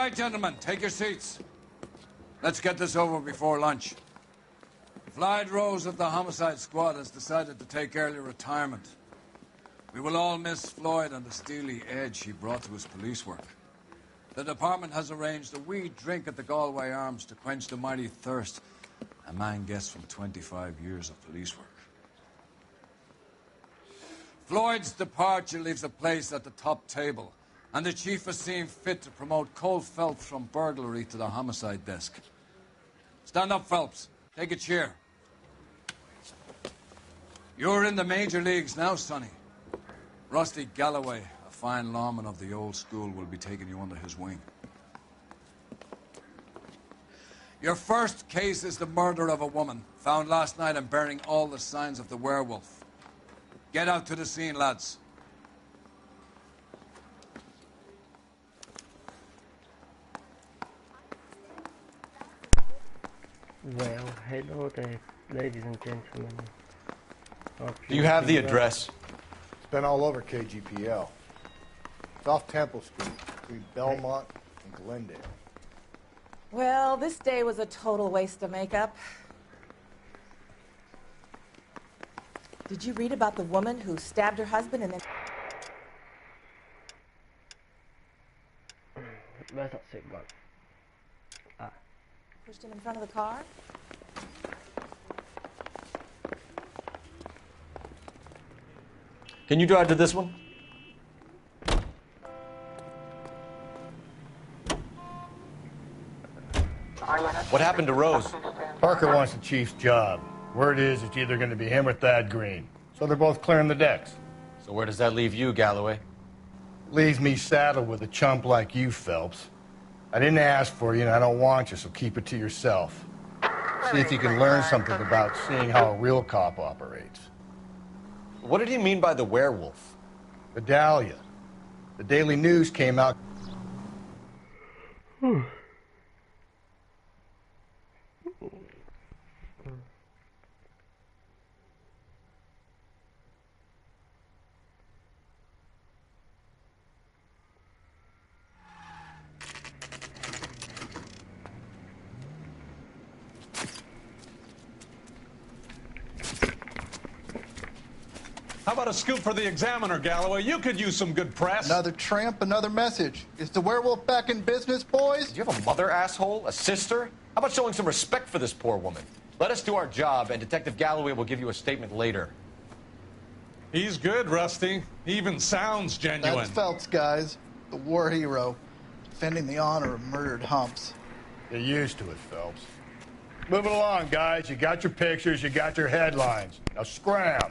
right, gentlemen, take your seats. Let's get this over before lunch. Floyd Rose of the Homicide Squad has decided to take early retirement. We will all miss Floyd and the steely edge he brought to his police work. The department has arranged a wee drink at the Galway Arms to quench the mighty thirst a man gets from 25 years of police work. Floyd's departure leaves a place at the top table, and the chief has seen fit to promote Cole Phelps from burglary to the homicide desk. Stand up, Phelps. Take a chair. You're in the major leagues now, Sonny. Rusty Galloway, a fine lawman of the old school, will be taking you under his wing. Your first case is the murder of a woman, found last night and bearing all the signs of the werewolf. Get out to the scene, lads. Well, hello there, ladies and gentlemen. Do you have the address? It's been all over KGPL. It's off Temple Street, between Belmont and Glendale. Well, this day was a total waste of makeup. Did you read about the woman who stabbed her husband and then... Where's that sick gone? Ah. Pushed him in front of the car? Can you drive to this one? What happened to Rose? Parker wants the chief's job. Word is it's either going to be him or Thad Green. So they're both clearing the decks. So where does that leave you, Galloway? Leaves me saddled with a chump like you, Phelps. I didn't ask for you, and I don't want you, so keep it to yourself. See if you can learn something about seeing how a real cop operates. What did he mean by the werewolf? The Dahlia. The Daily News came out. How about a scoop for the Examiner, Galloway? You could use some good press. Another tramp, another message. Is the werewolf back in business, boys? Do you have a mother, asshole? A sister? How about showing some respect for this poor woman? Let us do our job, and Detective Galloway will give you a statement later. He's good, Rusty. He even sounds genuine. That's Phelps, guys. The war hero. Defending the honor of murdered humps. Get used to it, Phelps. Moving along, guys. You got your pictures, you got your headlines. Now scram.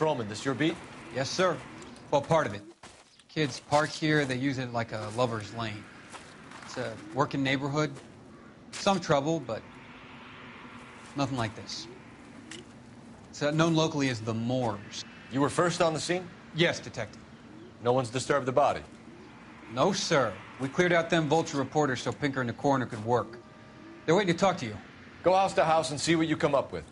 Patrolman, this your beat? Yes, sir. Well, part of it. Kids park here, they use it like a lover's lane. It's a working neighborhood. Some trouble, but nothing like this. It's known locally as the Moors. You were first on the scene? Yes, Detective. No one's disturbed the body? No, sir. We cleared out them vulture reporters so Pinker and the coroner could work. They're waiting to talk to you. Go house to house and see what you come up with.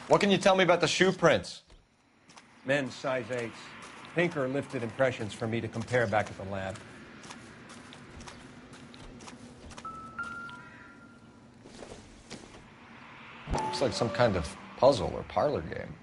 What can you tell me about the shoe prints? Men's size 8s. Pinker lifted impressions for me to compare back at the lab. Looks like some kind of puzzle or parlor game.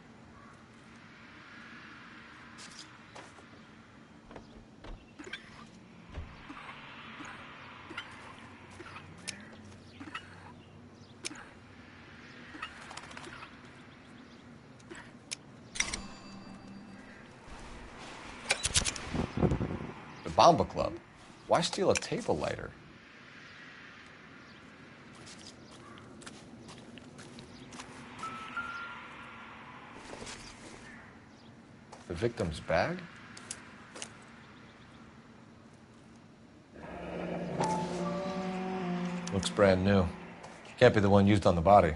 Bomba Club. Why steal a table lighter? The victim's bag? Looks brand new. Can't be the one used on the body.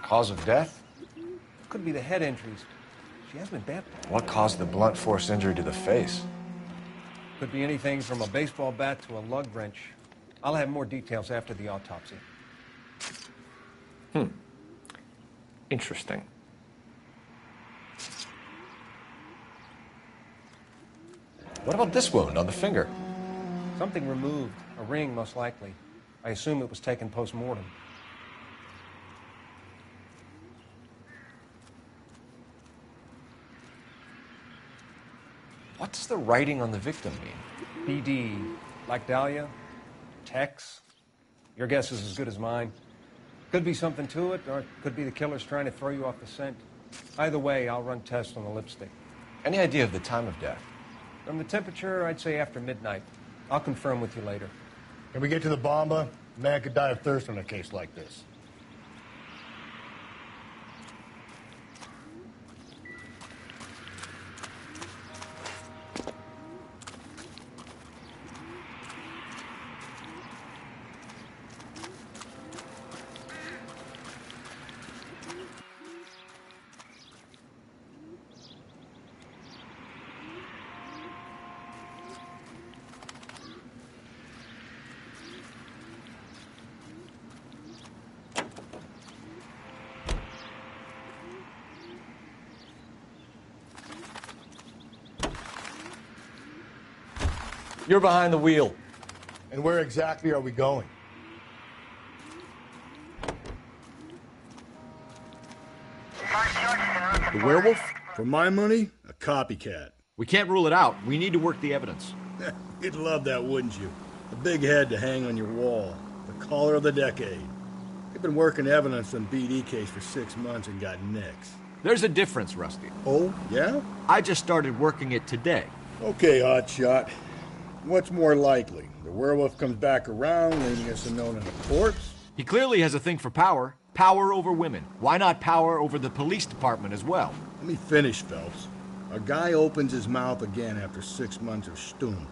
Cause of death? Could be the head injuries. She has been baptized. What caused the blunt force injury to the face? Could be anything from a baseball bat to a lug wrench. I'll have more details after the autopsy. Interesting. What about this wound on the finger? Something removed. A ring, most likely. I assume it was taken post-mortem. What does the writing on the victim mean? BD. Like Dahlia? Tex? Your guess is as good as mine. Could be something to it, or it could be the killer's trying to throw you off the scent. Either way, I'll run tests on the lipstick. Any idea of the time of death? From the temperature, I'd say after midnight. I'll confirm with you later. Can we get to the bomba? A man could die of thirst in a case like this. You're behind the wheel. And where exactly are we going? The werewolf? For my money, a copycat. We can't rule it out. We need to work the evidence. You'd love that, wouldn't you? A big head to hang on your wall. The caller of the decade. They've been working evidence on BD case for 6 months and got nicks. There's a difference, Rusty. Oh, yeah? I just started working it today. Okay, hotshot. What's more likely? The werewolf comes back around, leaving us unknown in a corpse? He clearly has a thing for power. Power over women. Why not power over the police department as well? Let me finish, Phelps. A guy opens his mouth again after 6 months of stum.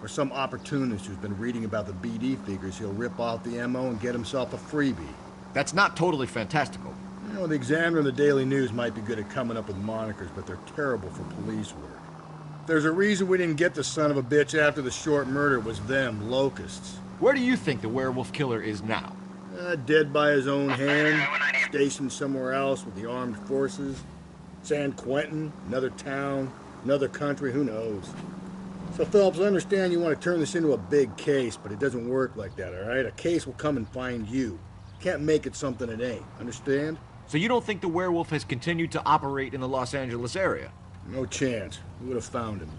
Or some opportunist who's been reading about the BD figures, he'll rip off the MO and get himself a freebie. That's not totally fantastical. You know, the Examiner and the Daily News might be good at coming up with monikers, but they're terrible for police work. There's a reason we didn't get the son of a bitch after the short murder. It was them, locusts. Where do you think the werewolf killer is now? Dead by his own hand, stationed somewhere else with the armed forces. San Quentin, another town, another country, who knows? So, Phelps, I understand you want to turn this into a big case, but it doesn't work like that, all right? A case will come and find you. Can't make it something it ain't, understand? So you don't think the werewolf has continued to operate in the Los Angeles area? No chance. We would have found him.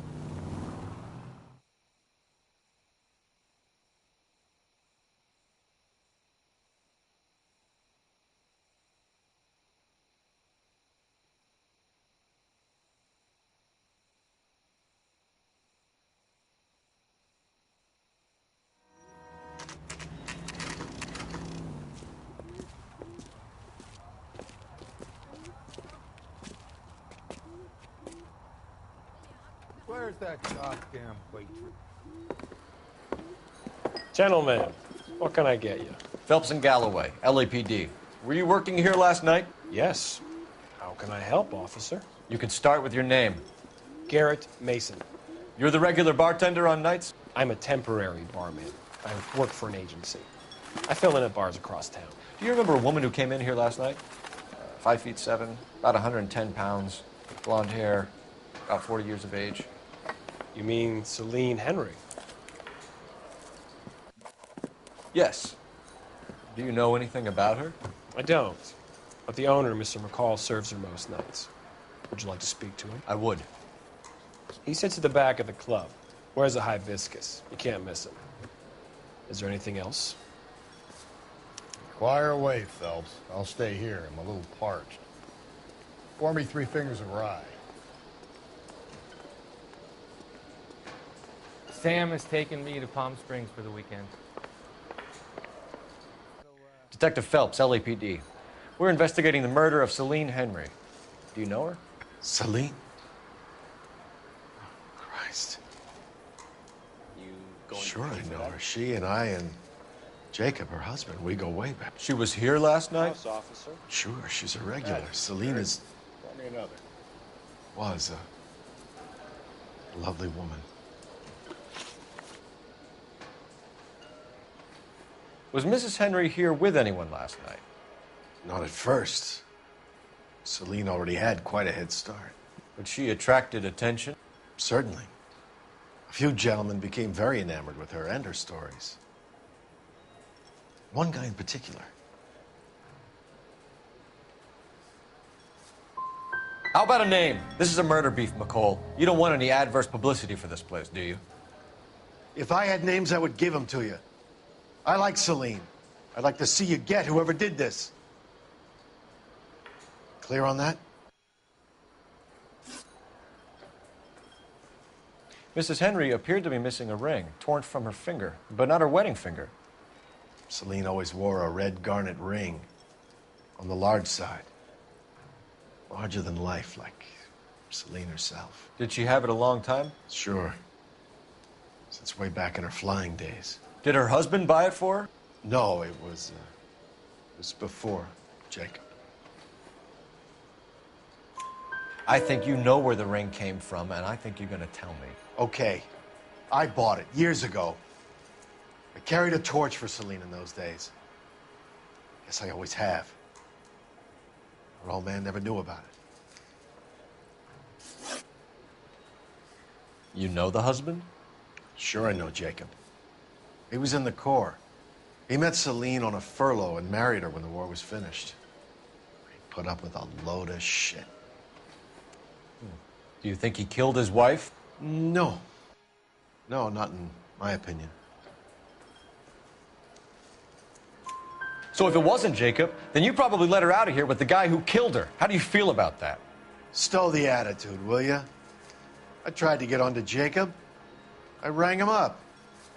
Where's that goddamn waitress? Gentlemen, what can I get you? Phelps and Galloway, LAPD. Were you working here last night? Yes. How can I help, officer? You can start with your name. Garrett Mason. You're the regular bartender on nights? I'm a temporary barman. I work for an agency. I fill in at bars across town. Do you remember a woman who came in here last night? 5'7", about 110 pounds, blonde hair, about 40 years of age. You mean Celine Henry? Yes. Do you know anything about her? I don't. But the owner, Mr. McCall, serves her most nights. Would you like to speak to him? I would. He sits at the back of the club. Wears a hibiscus. You can't miss him. Is there anything else? Fire away, Phelps. I'll stay here. I'm a little parched. Pour me 3 fingers of rye. Sam has taken me to Palm Springs for the weekend. Detective Phelps, LAPD. We're investigating the murder of Celine Henry. Do you know her? Celine? Christ. Sure, I know her. She and I and Jacob, her husband, we go way back. She was here last night? Officer. Sure, she's a regular. Celine is... Call me another. Was a lovely woman. Was Mrs. Henry here with anyone last night? Not at first. Celine already had quite a head start. But she attracted attention? Certainly. A few gentlemen became very enamored with her and her stories. One guy in particular. How about a name? This is a murder beef, McCall. You don't want any adverse publicity for this place, do you? If I had names, I would give them to you. I like Celine. I'd like to see you get whoever did this. Clear on that? Mrs. Henry appeared to be missing a ring, torn from her finger, but not her wedding finger. Celine always wore a red garnet ring on the large side. Larger than life, like Celine herself. Did she have it a long time? Sure. Since way back in her flying days. Did her husband buy it for her? No, it was before Jacob. I think you know where the ring came from, and I think you're going to tell me. Okay. I bought it years ago. I carried a torch for Celine in those days. Guess I always have. Her old man never knew about it. You know the husband? Sure I know Jacob. He was in the Corps. He met Celine on a furlough and married her when the war was finished. He put up with a load of shit. Do you think he killed his wife? No. No, not in my opinion. So if it wasn't Jacob, then you probably let her out of here with the guy who killed her. How do you feel about that? Stow the attitude, will ya? I tried to get onto Jacob. I rang him up.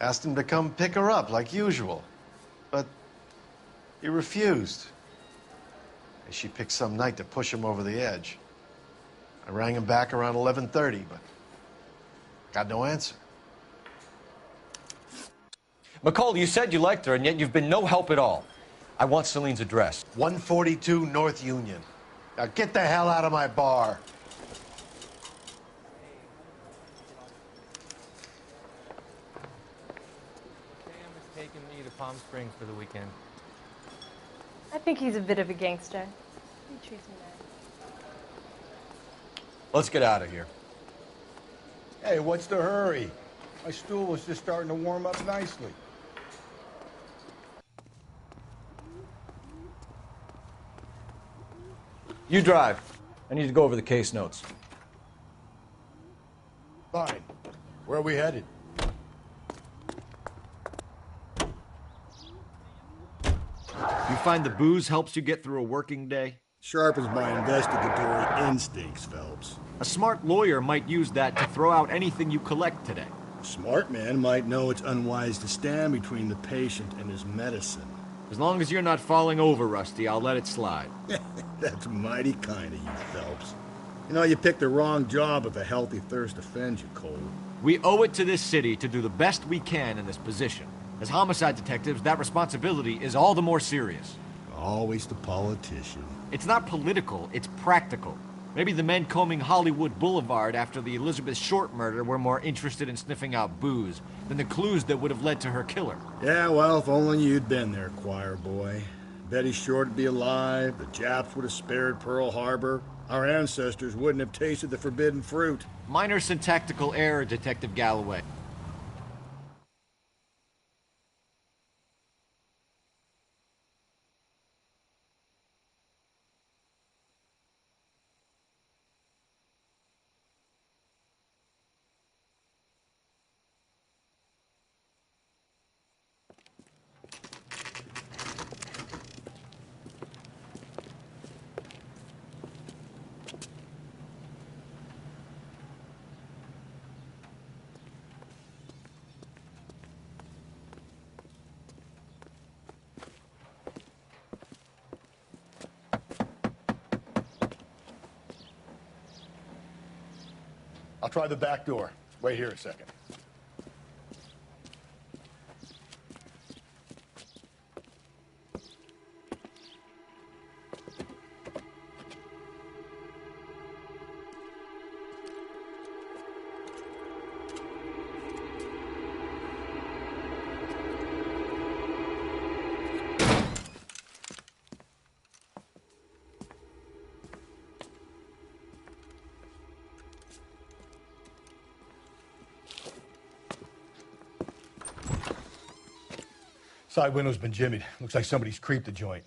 Asked him to come pick her up, like usual. But he refused. She picked some night to push him over the edge. I rang him back around 11:30, but got no answer. McCall, you said you liked her, and yet you've been no help at all. I want Celine's address. 142 North Union. Now get the hell out of my bar. Sam is taking me to Palm Springs for the weekend. I think he's a bit of a gangster. He treats me nice. Let's get out of here. Hey, what's the hurry? My stool was just starting to warm up nicely. You drive. I need to go over the case notes. Fine. Where are we headed? You find the booze helps you get through a working day? Sharpens my investigatory instincts, Phelps. A smart lawyer might use that to throw out anything you collect today. A smart man might know it's unwise to stand between the patient and his medicine. As long as you're not falling over, Rusty, I'll let it slide. That's mighty kind of you, Phelps. You know, you picked the wrong job if a healthy thirst offends you, Cole. We owe it to this city to do the best we can in this position. As homicide detectives, that responsibility is all the more serious. Always the politician. It's not political, it's practical. Maybe the men combing Hollywood Boulevard after the Elizabeth Short murder were more interested in sniffing out booze than the clues that would have led to her killer. Yeah, well, if only you'd been there, choir boy. Betty Short would be alive, the Japs would have spared Pearl Harbor, our ancestors wouldn't have tasted the forbidden fruit. Minor syntactical error, Detective Galloway. I'll try the back door. Wait here a second. Side window's been jimmied. Looks like somebody's creeped the joint.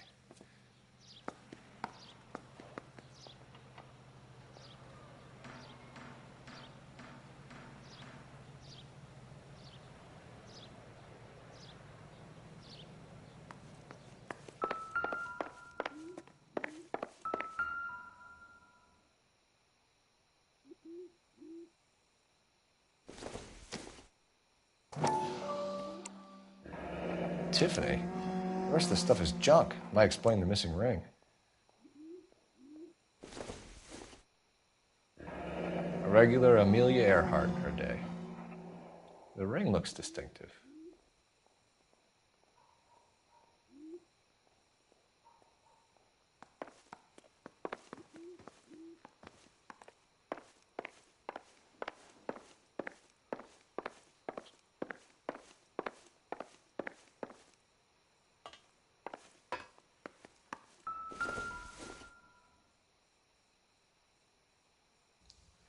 Tiffany? The rest of the stuff is junk. Might explain the missing ring. A regular Amelia Earhart in her day. The ring looks distinctive.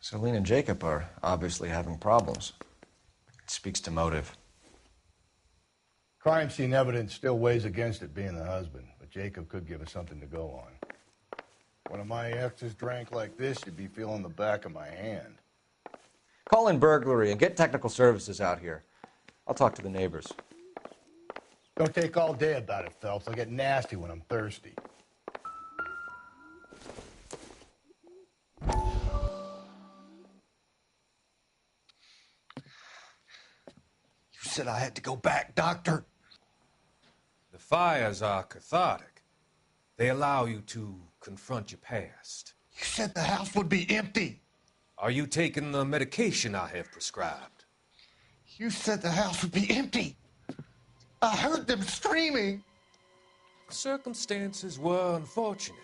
Celine and Jacob are obviously having problems. It speaks to motive. Crime scene evidence still weighs against it being the husband, but Jacob could give us something to go on. One of my exes drank like this, you'd be feeling the back of my hand. Call in burglary and get technical services out here. I'll talk to the neighbors. Don't take all day about it, Phelps. I get nasty when I'm thirsty. You said I had to go back, Doctor. The fires are cathartic. They allow you to confront your past. You said the house would be empty. Are you taking the medication I have prescribed? You said the house would be empty. I heard them screaming. Circumstances were unfortunate.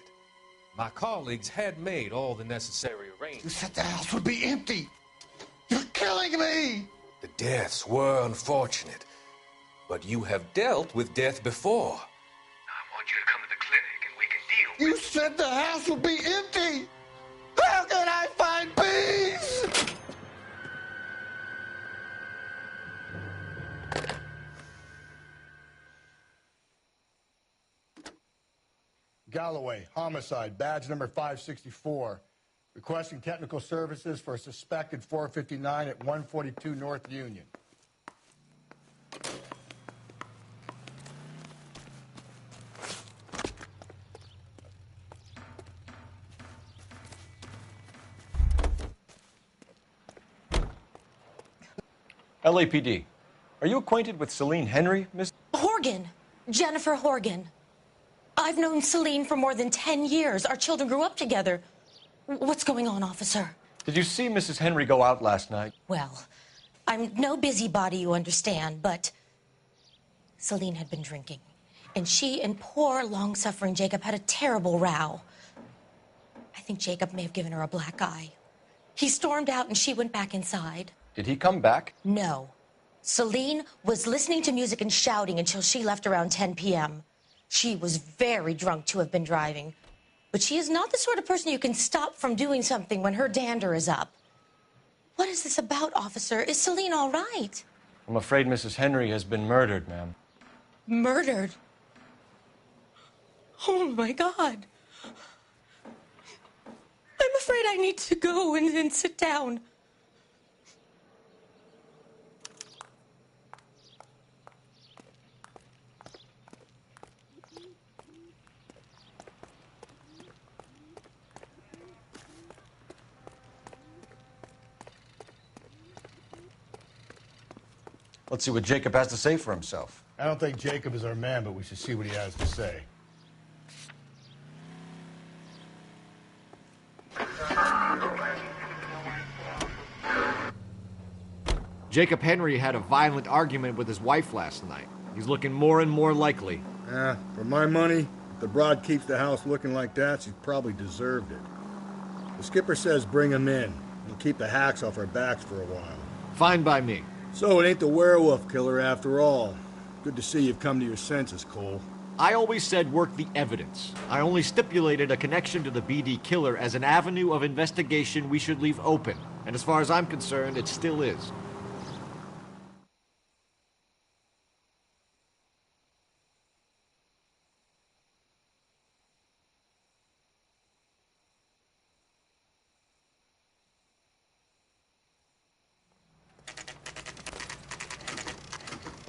My colleagues had made all the necessary You arrangements. said the house would be empty. You're killing me. The deaths were unfortunate, but you have dealt with death before. I want you to come to the clinic and we can deal. You said the house would be empty. How can I find peace? Galloway, homicide, badge number 564. Requesting technical services for a suspected 459 at 142 North Union. LAPD. Are you acquainted with Celine Henry, Miss? Horgan. Jennifer Horgan. I've known Celine for more than 10 years. Our children grew up together. What's going on, officer? Did you see Mrs. Henry go out last night? Well, I'm no busybody, you understand, but Celine had been drinking. And she and poor, long-suffering Jacob had a terrible row. I think Jacob may have given her a black eye. He stormed out and she went back inside. Did he come back? No. Celine was listening to music and shouting until she left around 10 p.m. She was very drunk to have been driving. But she is not the sort of person you can stop from doing something when her dander is up. What is this about, officer? Is Celine all right? I'm afraid Mrs. Henry has been murdered, ma'am. Murdered? Oh, my God. I'm afraid I need to go and sit down. Let's see what Jacob has to say for himself. I don't think Jacob is our man, but we should see what he has to say. Jacob Henry had a violent argument with his wife last night. He's looking more and more likely. For my money, if the broad keeps the house looking like that, she's probably deserved it. The skipper says bring him in. We'll keep the hacks off our backs for a while. Fine by me. So it ain't the werewolf killer after all. Good to see you've come to your senses, Cole. I always said work the evidence. I only stipulated a connection to the BD killer as an avenue of investigation we should leave open. And as far as I'm concerned, it still is.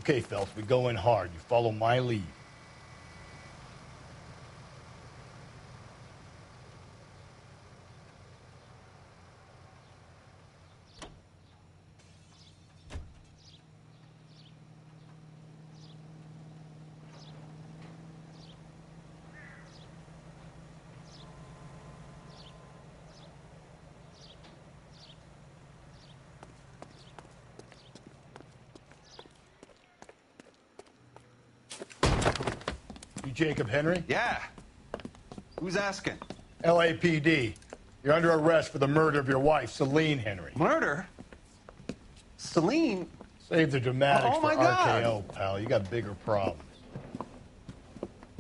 Okay, Phelps, we go in hard. You follow my lead. Jacob Henry? Yeah. Who's asking? LAPD. You're under arrest for the murder of your wife, Celine Henry. Murder? Celine? Save the dramatics Oh, for my God. RKO, pal. You got bigger problems.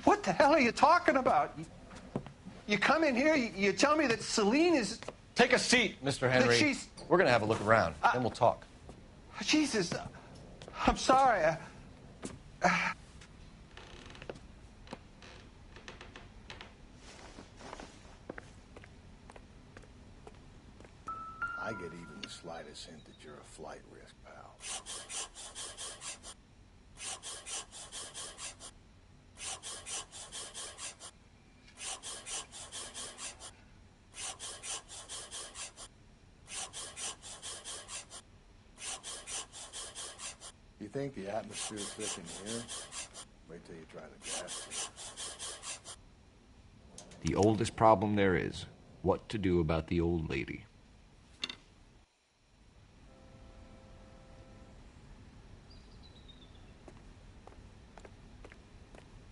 What the hell are you talking about? You come in here, you tell me that Celine is... Take a seat, Mr. Henry. she's- We're going to have a look around, then we'll talk. Jesus, I'm sorry. I get even the slightest hint that you're a flight risk, pal. You think the atmosphere's thick in here? Wait till you try the gas. The oldest problem there is, what to do about the old lady.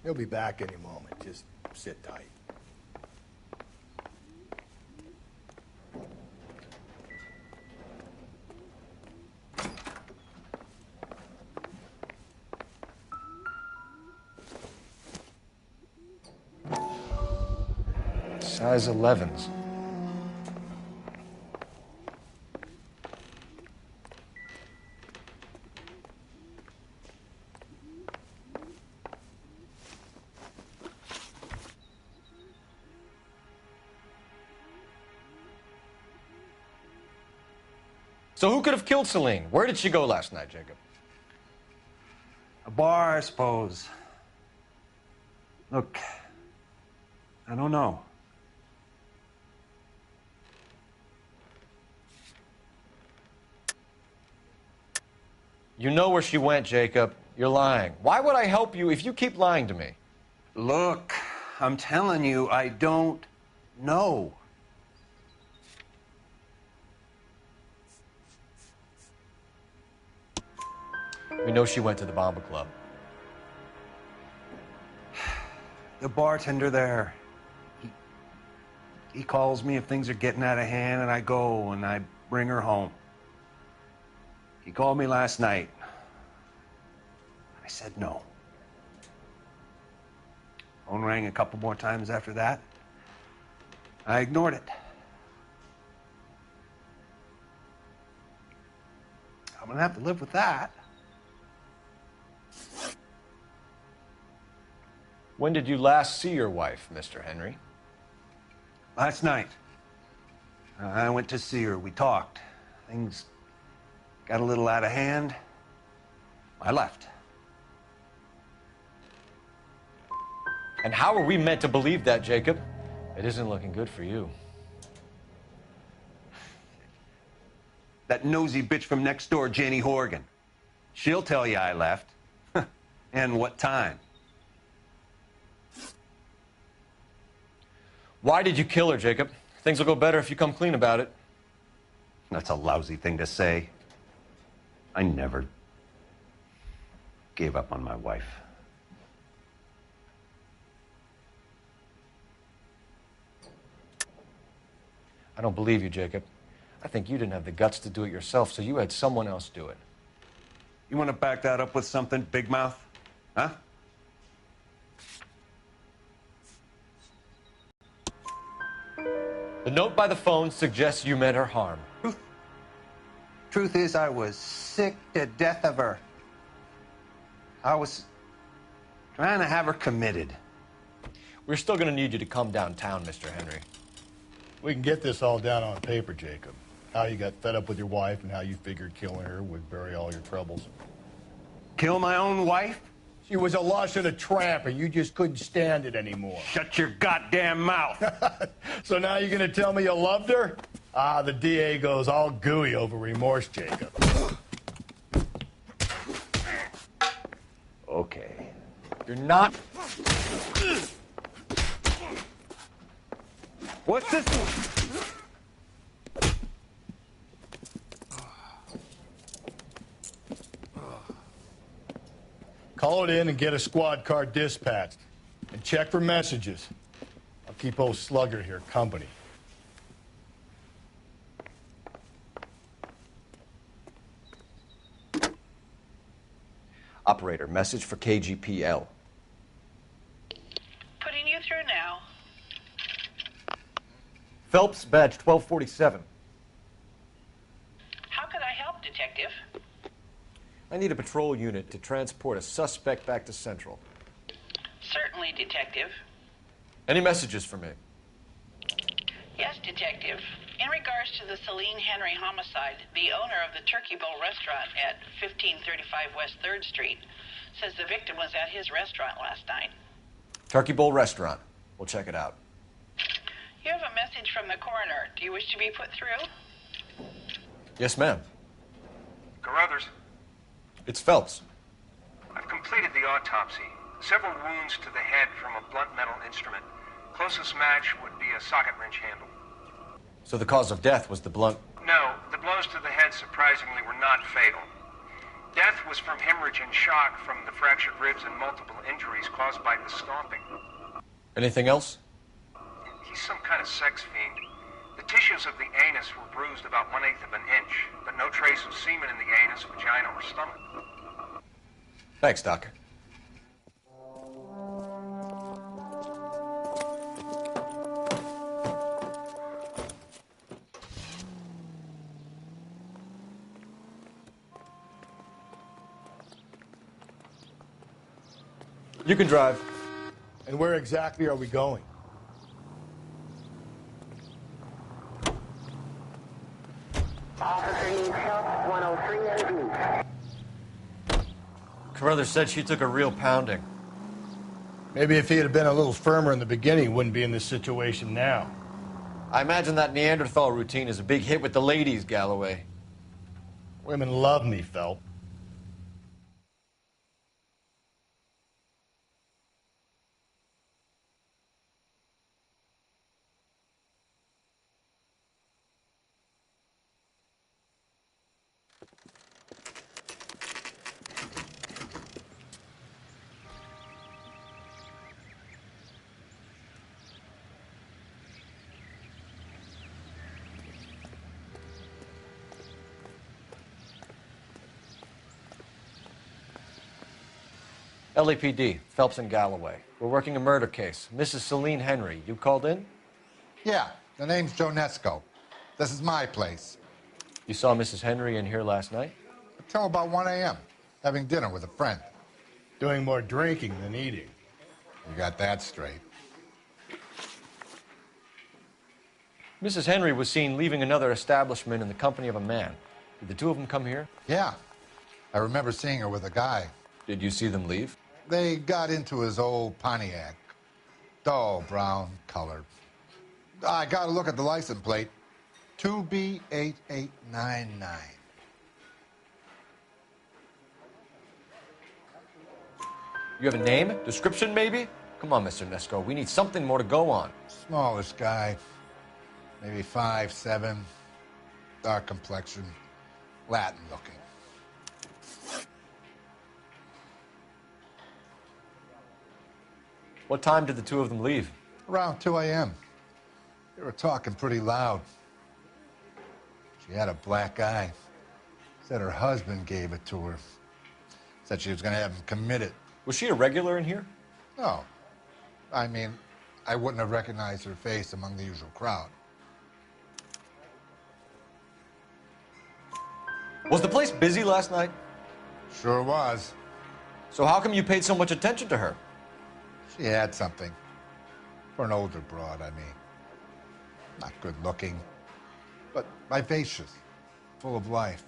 He'll be back any moment. Just sit tight. Size 11s. So who could have killed Celine? Where did she go last night, Jacob? A bar, I suppose. Look, I don't know. You know where she went, Jacob. You're lying. Why would I help you if you keep lying to me? Look, I'm telling you, I don't know. We know she went to the Bomba Club. The bartender there, he calls me if things are getting out of hand, and I go and I bring her home. He called me last night. I said no. Phone rang a couple more times after that. I ignored it. I'm gonna have to live with that. When did you last see your wife, Mr. Henry? Last night. I went to see her. We talked. Things got a little out of hand. I left. And how are we meant to believe that, Jacob? It isn't looking good for you. That nosy bitch from next door, Jenny Horgan. She'll tell you I left. And what time. Why did you kill her, Jacob? Things will go better if you come clean about it. That's a lousy thing to say. I never gave up on my wife. I don't believe you, Jacob. I think you didn't have the guts to do it yourself, so you had someone else do it. You want to back that up with something, Big Mouth? Huh? The note by the phone suggests you meant her harm. Truth is, I was sick to death of her. I was trying to have her committed. We're still going to need you to come downtown, Mr. Henry. We can get this all down on paper, Jacob. How you got fed up with your wife and how you figured killing her would bury all your troubles. Kill my own wife? She was a lush and a tramp, and you just couldn't stand it anymore. Shut your goddamn mouth. So now you're going to tell me you loved her? Ah, the DA goes all gooey over remorse, Jacob. Okay. You're not... What's this? Call it in and get a squad car dispatched. And check for messages. I'll keep old Slugger here company. Operator, message for KGPL. Putting you through now. Phelps, badge 1247. How could I help, Detective? I need a patrol unit to transport a suspect back to Central. Certainly, Detective. Any messages for me? Yes, Detective. In regards to the Celine Henry homicide, the owner of the Turkey Bowl restaurant at 1535 West 3rd Street says the victim was at his restaurant last night. Turkey Bowl Restaurant. We'll check it out. You have a message from the coroner. Do you wish to be put through? Yes, ma'am. Carruthers, It's Phelps. I've completed the autopsy. Several wounds to the head from a blunt metal instrument. Closest match would be a socket wrench handle. So the cause of death was the blunt... No, the blows to the head surprisingly were not fatal. Death was from hemorrhage and shock from the fractured ribs and multiple injuries caused by the stomping. Anything else? He's some kind of sex fiend. The tissues of the anus were bruised about 1/8 of an inch, but no trace of semen in the anus, vagina, or stomach. Thanks, Doc. You can drive. And where exactly are we going? Officer needs help, 103 MD. Carruthers said she took a real pounding. Maybe if he had been a little firmer in the beginning, he wouldn't be in this situation now. I imagine that Neanderthal routine is a big hit with the ladies, Galloway. Women love me, Phelps. LAPD, Phelps and Galloway. We're working a murder case. Mrs. Celine Henry, you called in? Yeah, the name's Jonesco. This is my place. You saw Mrs. Henry in here last night? Until about 1 a.m., having dinner with a friend. Doing more drinking than eating. You got that straight. Mrs. Henry was seen leaving another establishment in the company of a man. Did the two of them come here? Yeah, I remember seeing her with a guy. Did you see them leave? They got into his old Pontiac. Dull brown color. I got to look at the license plate. 2B8899. You have a name? Description, maybe? Come on, Mr. Nesco. We need something more to go on. Smallish guy. Maybe 5'7". Dark complexion. Latin looking. What time did the two of them leave? Around 2 a.m. They were talking pretty loud. She had a black eye. Said her husband gave it to her. Said she was going to have him committed. Was she a regular in here? No. I mean, I wouldn't have recognized her face among the usual crowd. Was the place busy last night? Sure was. So how come you paid so much attention to her? She had something. For an older broad, I mean. Not good looking, but vivacious, full of life.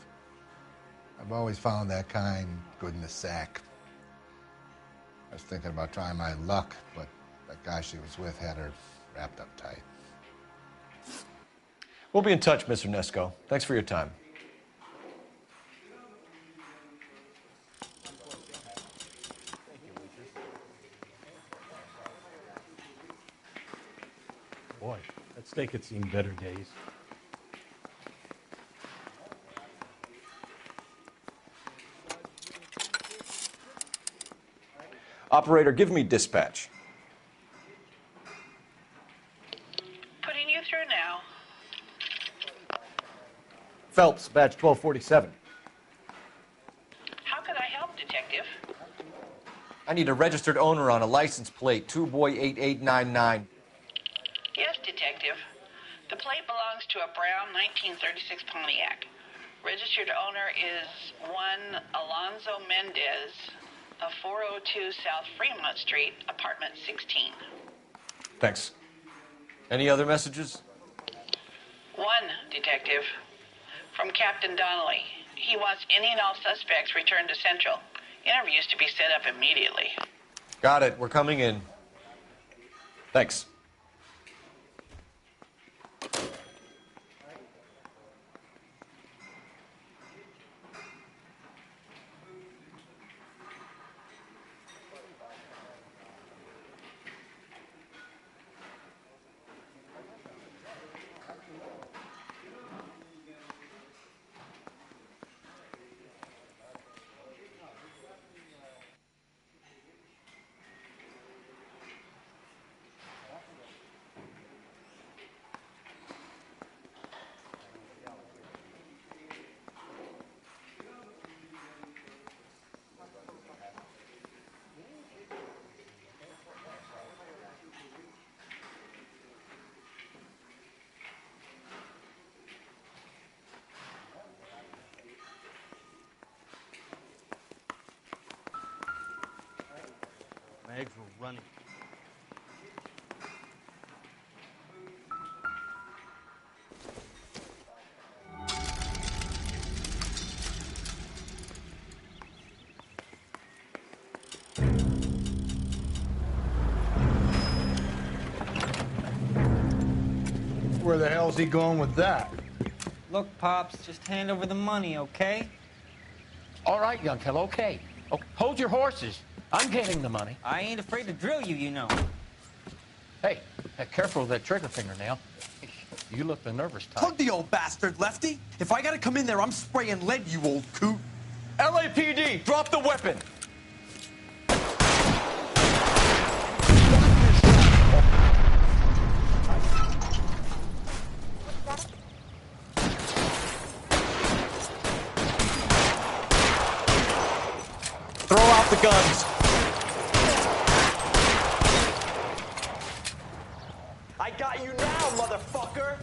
I've always found that kind good in the sack. I was thinking about trying my luck, but that guy she was with had her wrapped up tight. We'll be in touch, Mr. Nesco. Thanks for your time. Boy, that steak had seen better days. Operator, give me dispatch. Putting you through now. Phelps, badge 1247. How could I help, Detective? I need a registered owner on a license plate, 2boy8899. Yes, Detective. The plate belongs to a brown 1936 Pontiac. Registered owner is one Alonzo Mendez of 402 South Fremont Street, apartment 16. Thanks. Any other messages? One, Detective. From Captain Donnelly. He wants any and all suspects returned to Central. Interviews to be set up immediately. Got it. We're coming in. Thanks. My eggs were running. Where the hell's he going with that? Look, Pops, just hand over the money, okay? All right, young fellow, okay. Oh, hold your horses. I'm getting the money. I ain't afraid to drill you, you know. Hey, careful with that trigger finger now. You look the nervous type. Plug the old bastard, Lefty. If I gotta come in there, I'm spraying lead, you old coot. LAPD, drop the weapon! Throw out the guns. I got you now, motherfucker!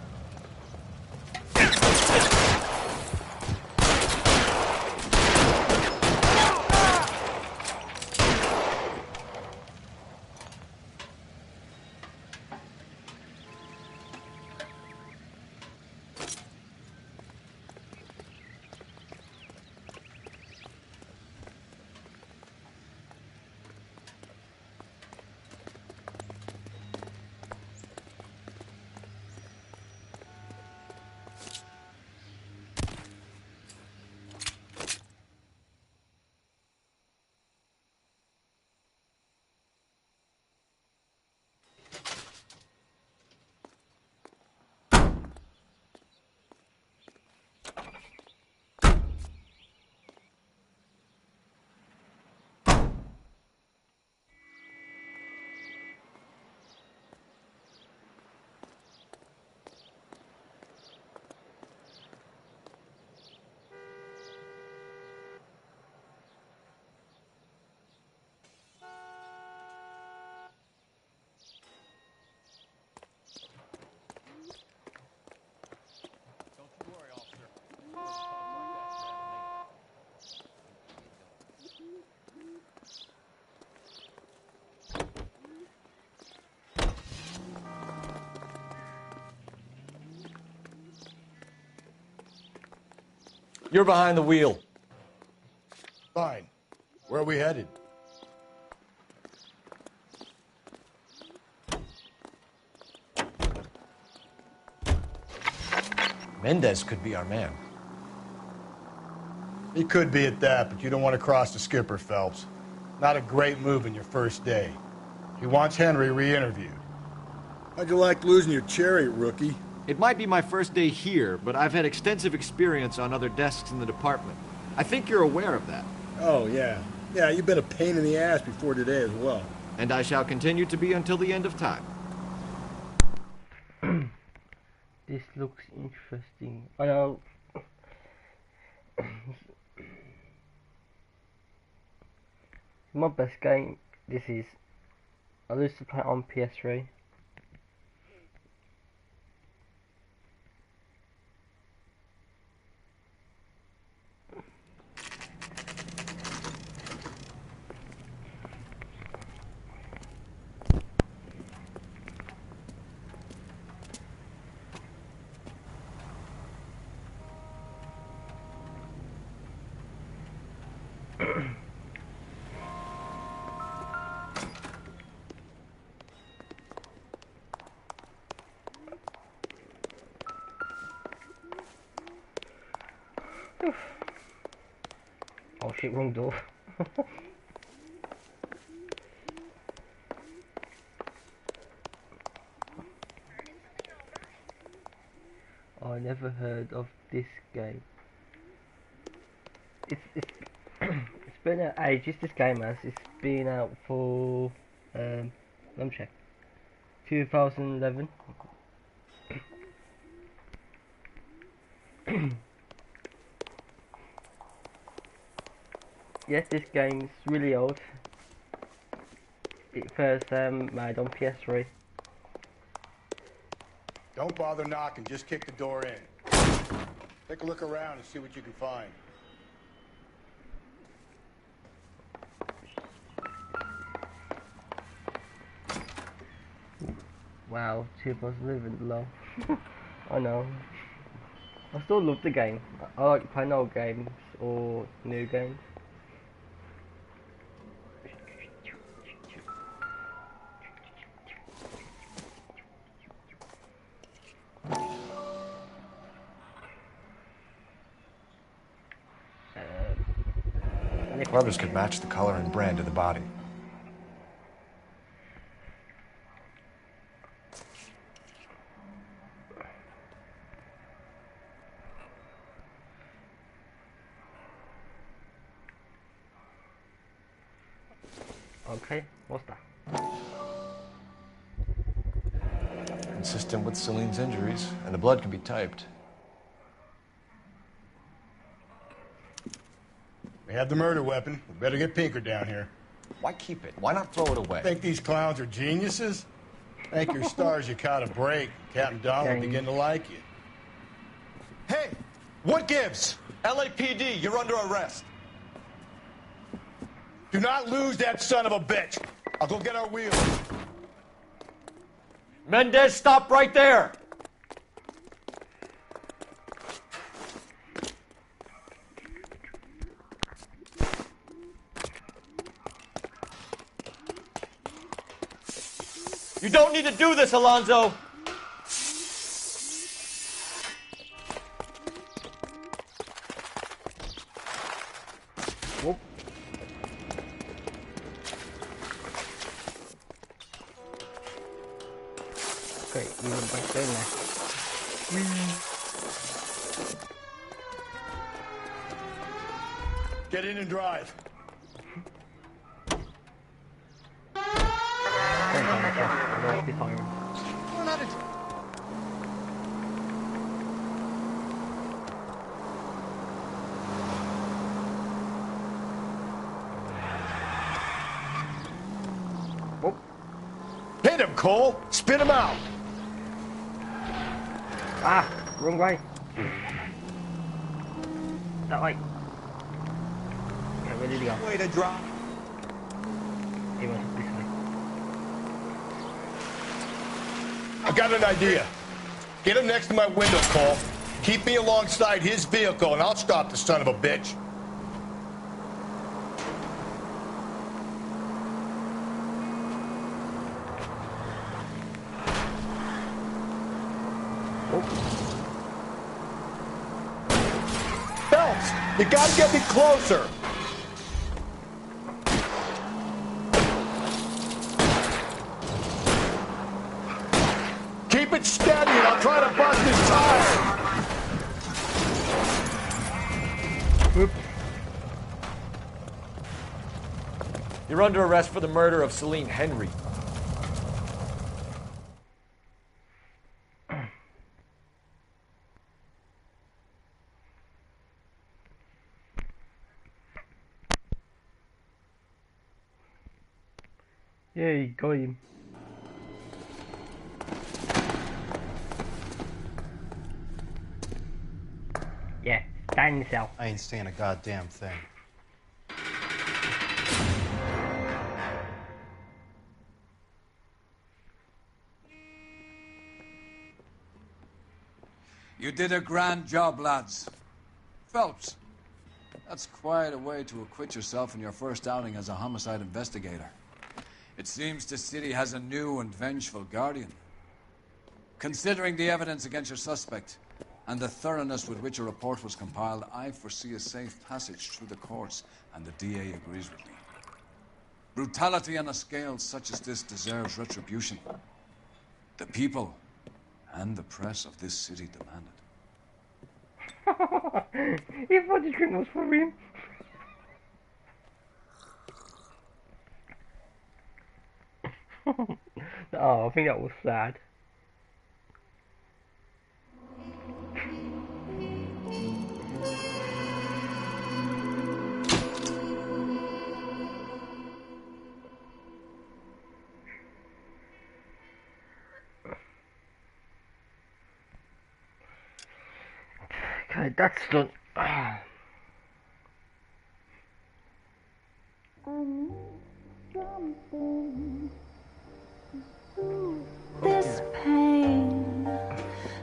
You're behind the wheel. Fine. Where are we headed? Mendez could be our man. He could be at that, but you don't want to cross the skipper, Phelps. Not a great move in your first day. He wants Henry re-interviewed. How'd you like losing your cherry, rookie? It might be my first day here, but I've had extensive experience on other desks in the department. I think you're aware of that. Oh, yeah. Yeah, you've been a pain in the ass before today as well. And I shall continue to be until the end of time. This looks interesting. I know. My best game. This is. I used to play it on PS3. Oh shit, wrong door. I never heard of this game. It's been out ages. This game has. It's been out for let me check. 2011. Yes, this game's really old. It first made on PS3. Don't bother knocking, just kick the door in. Take a look around and see what you can find. Wow, 2011 low. I know. I still love the game. I like playing old games or new games. Rubbers could match the color and brand of the body. Okay, what's that? Consistent with Celine's injuries, and the blood can be typed. We have the murder weapon. We better get Pinker down here. Why keep it? Why not throw it away? Think these clowns are geniuses? Thank your stars you caught a break. Captain Don will begin to like you. Hey, what gives? LAPD, you're under arrest. Do not lose that son of a bitch. I'll go get our wheels. Mendez, stop right there! You don't need to do this, Alonzo! Whoop. Okay, even back there now. Get in and drive. Hit him, Cole! Spit him out! Ah, wrong way. That way. Okay, where did he go? Way to drop. He went this way. I got an idea. Get him next to my window, Cole. Keep me alongside his vehicle, and I'll stop the son of a bitch. Phelps, you gotta get me closer. Keep it steady, and I'll try to bust his tire. Oops. You're under arrest for the murder of Celine Henry. Yeah, you got him. Yeah, stay in the cell. I ain't saying a goddamn thing. You did a grand job, lads. Phelps, that's quite a way to acquit yourself in your first outing as a homicide investigator. It seems the city has a new and vengeful guardian. Considering the evidence against your suspect and the thoroughness with which a report was compiled, I foresee a safe passage through the courts, and the DA agrees with me. Brutality on a scale such as this deserves retribution. The people and the press of this city demand it. He thought the drink was for him. Oh, I think that was sad. Okay, that's done. This pain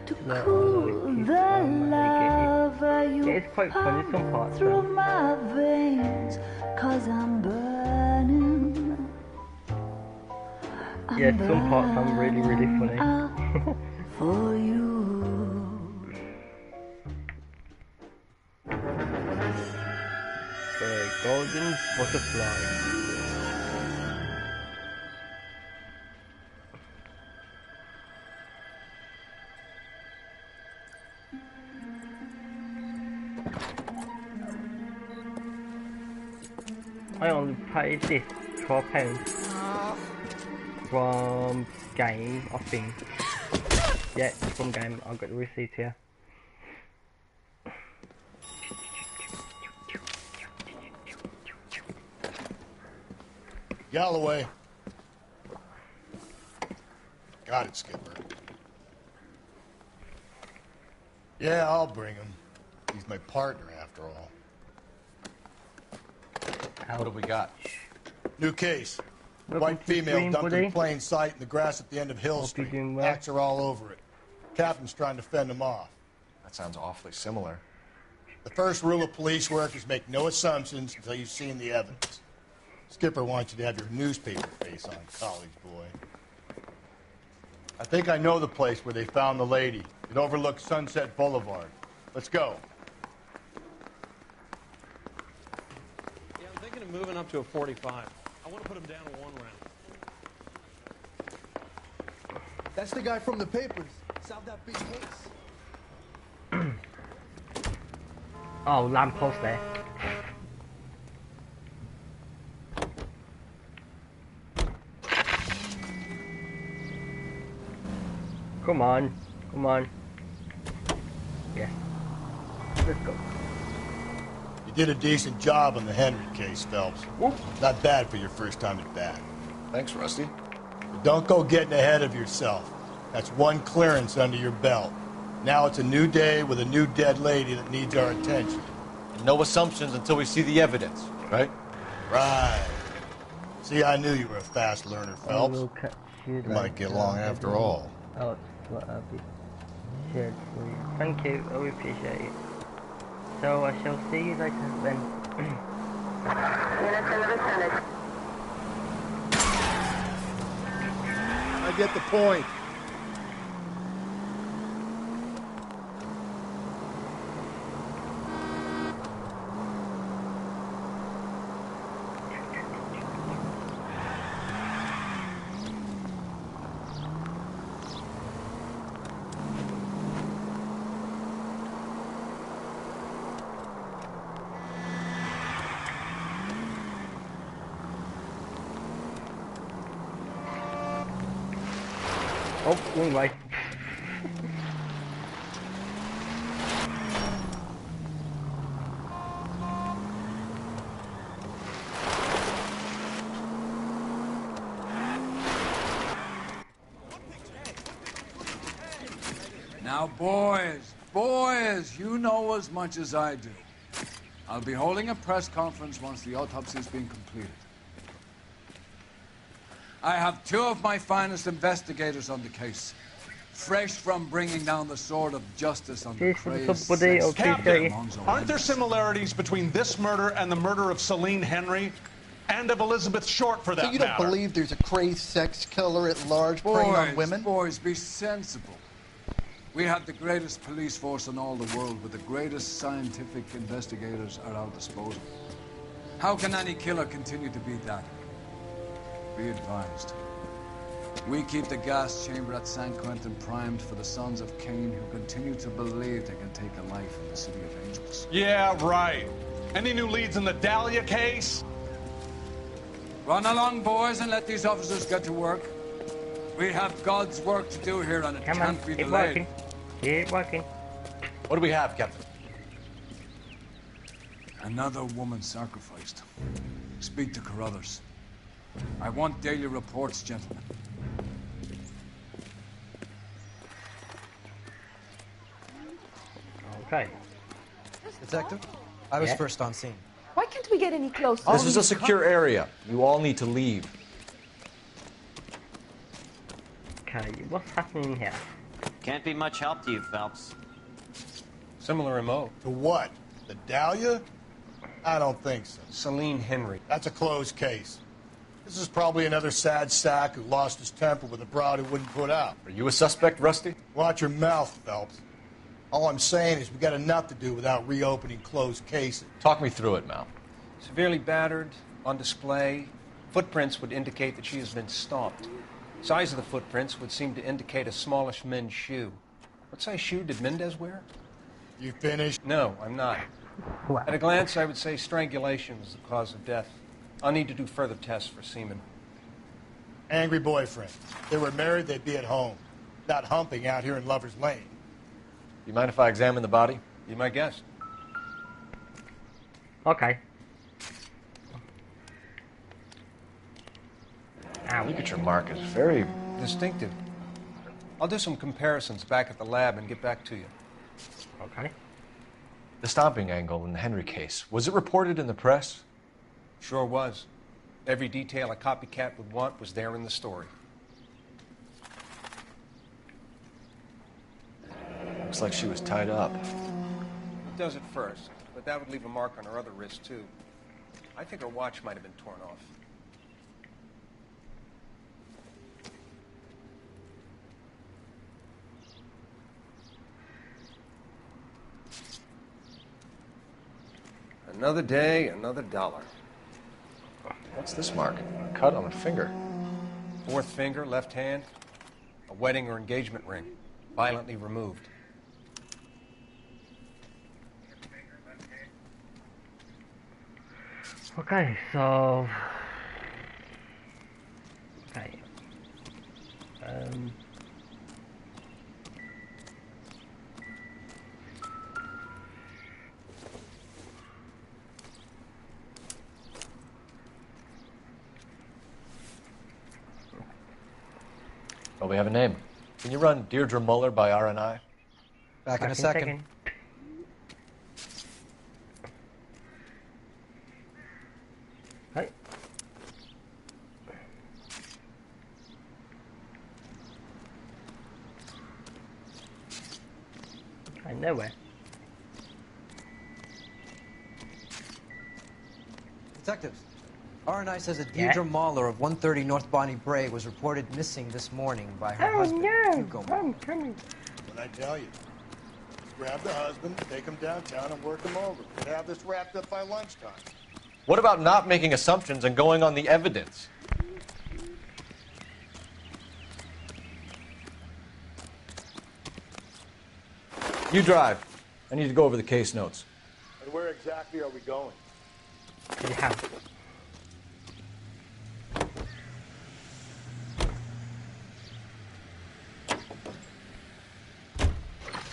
to cool the love you pump through my veins, 'cause I'm burning. Yeah, some parts I'm really funny. For you. Okay, golden butterfly. I only paid this £12 from game, I think. Yeah, it's from game. I've got the receipt here. Galloway. Got it, Skipper. Yeah, I'll bring him. He's my partner, after all. What do we got? New case. Welcome White to the female stream, dumped buddy. in plain sight in the grass at the end of Hill Hope you're Street. doing well. Hacks are all over it. Captain's trying to fend him off. That sounds awfully similar. The first rule of police work is make no assumptions until you've seen the evidence. Skipper wants you to have your newspaper face on, college boy. I think I know the place where they found the lady. It overlooks Sunset Boulevard. Let's go. Yeah, I'm thinking of moving up to a 45. I want to put him down in one round. That's the guy from the papers. Solved that big case. Oh, lamppost there. Come on, come on. Yeah. Let's go. You did a decent job on the Henry case, Phelps. Not bad for your first time at bat. Thanks, Rusty. But don't go getting ahead of yourself. That's one clearance under your belt. Now it's a new day with a new dead lady that needs our attention. And no assumptions until we see the evidence, right? Right. See, I knew you were a fast learner, Phelps. You might get along after all. Oh, it's what Seriously. Thank you, I really appreciate it. So I shall see you later then. I get the point. Oh, wrong way. Now, boys, you know as much as I do. I'll be holding a press conference once the autopsy's been completed. I have two of my finest investigators on the case, fresh from bringing down the sword of justice on the crazed Captain, aren't there similarities between this murder and the murder of Celine Henry and of Elizabeth Short, for that So you don't matter? believe there's a crazed sex killer at large preying on women? Boys, be sensible. We have the greatest police force in all the world, with the greatest scientific investigators at our disposal. How can any killer continue to be that? Be advised. We keep the gas chamber at San Quentin primed for the sons of Cain who continue to believe they can take a life in the City of Angels. Yeah, right. Any new leads in the Dahlia case? Run along, boys, and let these officers get to work. We have God's work to do here, and it can't be delayed. Keep working. What do we have, Captain? Another woman sacrificed. Speak to Carruthers. I want daily reports, gentlemen. Okay. Detective, I was Yeah? first on scene. Why can't we get any closer? This is a secure area. You all need to leave. Okay, what's happening here? Can't be much help to you, Phelps. Similar MO. To what? The Dahlia? I don't think so. Celine Henry. That's a closed case. This is probably another sad sack who lost his temper with a broad who wouldn't put out. Are you a suspect, Rusty? Watch your mouth, Phelps. All I'm saying is we got enough to do without reopening closed cases. Talk me through it, Mal. Severely battered, on display. Footprints would indicate that she has been stomped. Size of the footprints would seem to indicate a smallish men's shoe. What size shoe did Mendez wear? You finished? No, I'm not. At a glance, I would say strangulation was the cause of death. I'll need to do further tests for semen. Angry boyfriend. If they were married, they'd be at home, not humping out here in Lover's Lane. You mind if I examine the body? Be my guest. Okay. Ow. Look at your mark. It's very distinctive. I'll do some comparisons back at the lab and get back to you. Okay. The stomping angle in the Henry case. Was it reported in the press? Sure was. Every detail a copycat would want was there in the story. Looks like she was tied up. It does at first, but that would leave a mark on her other wrist, too. I think her watch might have been torn off. Another day, another dollar. What's this mark? A cut on a finger. Fourth finger, left hand. A wedding or engagement ring. Violently removed. Okay, so... Okay. Well, we have a name. Can you run Deirdre Muller by RNI? Back in a second. Hey. nowhere. Detectives, R&I says that Deirdre Mahler of 130 North Bonnie Bray was reported missing this morning by her husband, Hugo Mahler. I'm coming. What I tell you? Grab the husband, take him downtown, and work him over. We'd have this wrapped up by lunchtime. What about not making assumptions and going on the evidence? You drive. I need to go over the case notes. And where exactly are we going? To the house.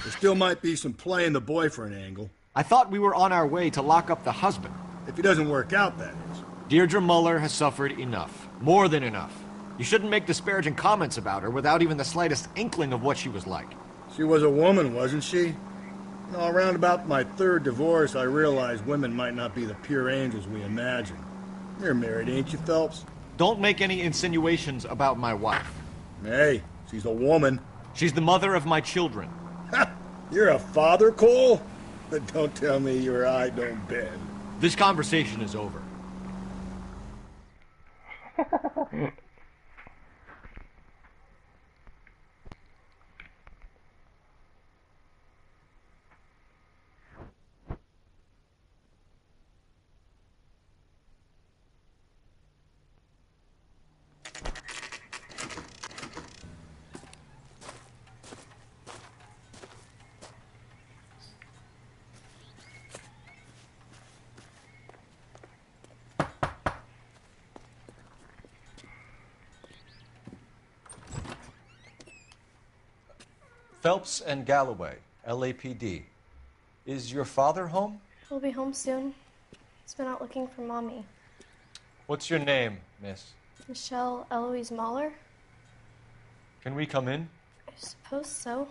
There still might be some play in the boyfriend angle. I thought we were on our way to lock up the husband. If he doesn't work out, that is. Deirdre Muller has suffered enough. More than enough. You shouldn't make disparaging comments about her without even the slightest inkling of what she was like. She was a woman, wasn't she? No, around about my third divorce, I realized women might not be the pure angels we imagine. You're married, ain't you, Phelps? Don't make any insinuations about my wife. Hey, she's a woman. She's the mother of my children. You're a father, Cole? But don't tell me your eye don't bend. This conversation is over. Phelps and Galloway, LAPD. Is your father home? He'll be home soon. He's been out looking for Mommy. What's your name, miss? Michelle Eloise Mahler? Can we come in? I suppose so.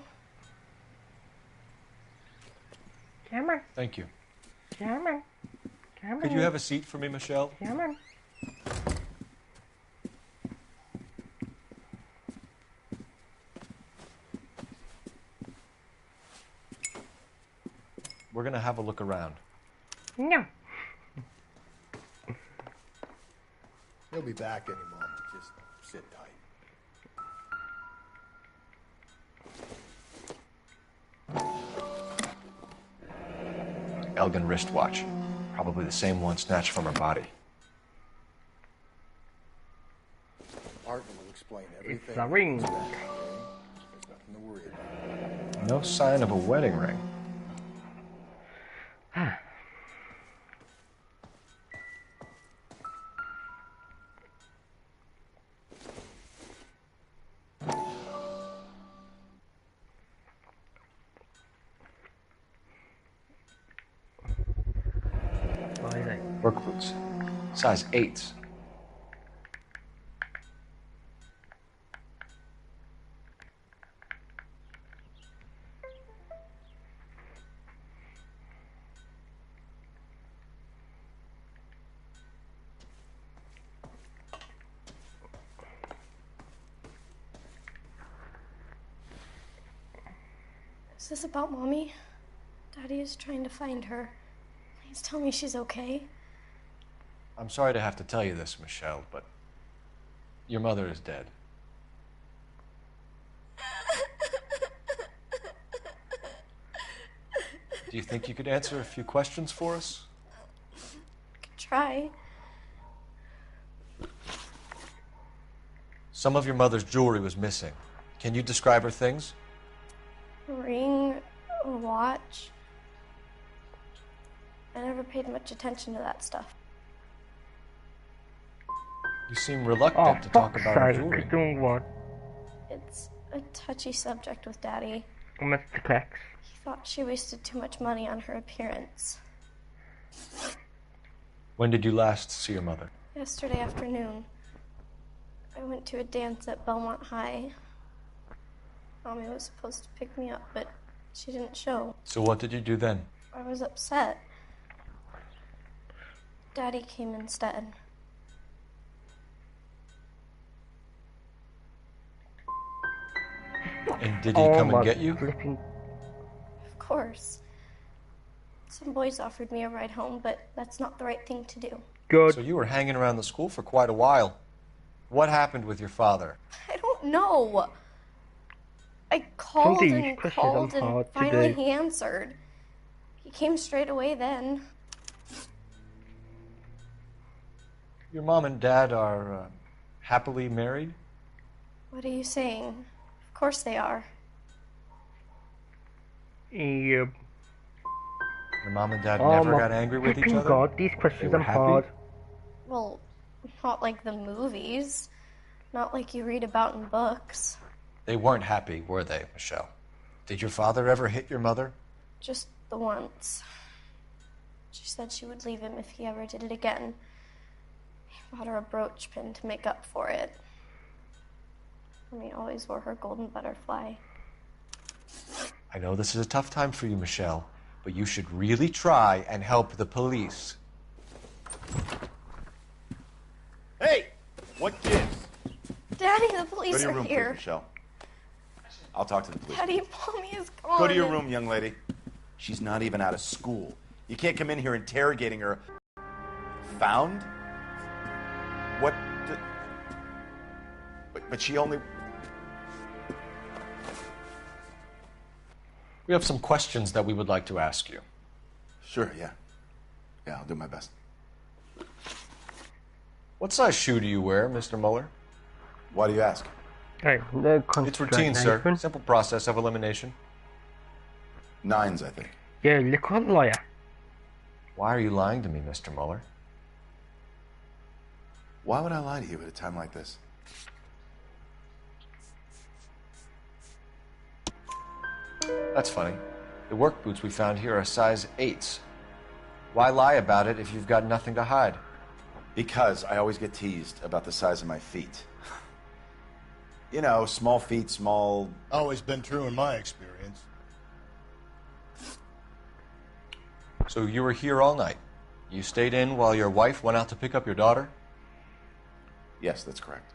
Come on. Thank you. Come on. Come on. Could you have a seat for me, Michelle? Come on. We're gonna have a look around. No. He'll be back any moment. Just sit tight. Elgin wristwatch. Probably the same one snatched from her body. Martin will explain everything. It's a ring. There's nothing to worry about. No sign of a wedding ring. Work boots. Size 8s. Is this about Mommy? Daddy is trying to find her. Please tell me she's okay. I'm sorry to have to tell you this, Michelle, but your mother is dead. Do you think you could answer a few questions for us? Could try. Some of your mother's jewelry was missing. Can you describe her things? A ring, a watch. I never paid much attention to that stuff. You seem reluctant to talk about her jewelry. Doing what? It's a touchy subject with Daddy. Mr. Tex. He thought she wasted too much money on her appearance. When did you last see your mother? Yesterday afternoon, I went to a dance at Belmont High. Mommy was supposed to pick me up, but she didn't show. So what did you do then? I was upset. Daddy came instead. And did he come and get you? Of course. Some boys offered me a ride home, but that's not the right thing to do. So you were hanging around the school for quite a while. What happened with your father? I don't know. I called these and questions called are and hard to finally do. he answered. He came straight away then. Your mom and dad are happily married? What are you saying? Of course they are. Yep. Your mom and dad Oh never my got angry with each flipping other? God, these They questions were are happy? hard. Well, not like the movies. Not like you read about in books. They weren't happy, were they, Michelle? Did your father ever hit your mother? Just the once. She said she would leave him if he ever did it again. He bought her a brooch pin to make up for it. And he always wore her golden butterfly. I know this is a tough time for you, Michelle, but you should really try and help the police. Hey! What gives? Daddy, the Go police to your are room, here. please, Michelle. I'll talk to the police. Daddy, Mommy is gone. Go to your room, young lady. She's not even out of school. You can't come in here interrogating her. Found? What? But she only... We have some questions that we would like to ask you. Sure, yeah. Yeah, I'll do my best. What size shoe do you wear, Mr. Mueller? Why do you ask? Hey, no It's routine, sir. Nathan. Simple process of elimination. 9s, I think. Yeah, look what liar. Why are you lying to me, Mr. Mueller? Why would I lie to you at a time like this? That's funny. The work boots we found here are size 8s. Why lie about it if you've got nothing to hide? Because I always get teased about the size of my feet. You know, small feet, small... Always been true in my experience. So you were here all night. You stayed in while your wife went out to pick up your daughter? Yes, that's correct.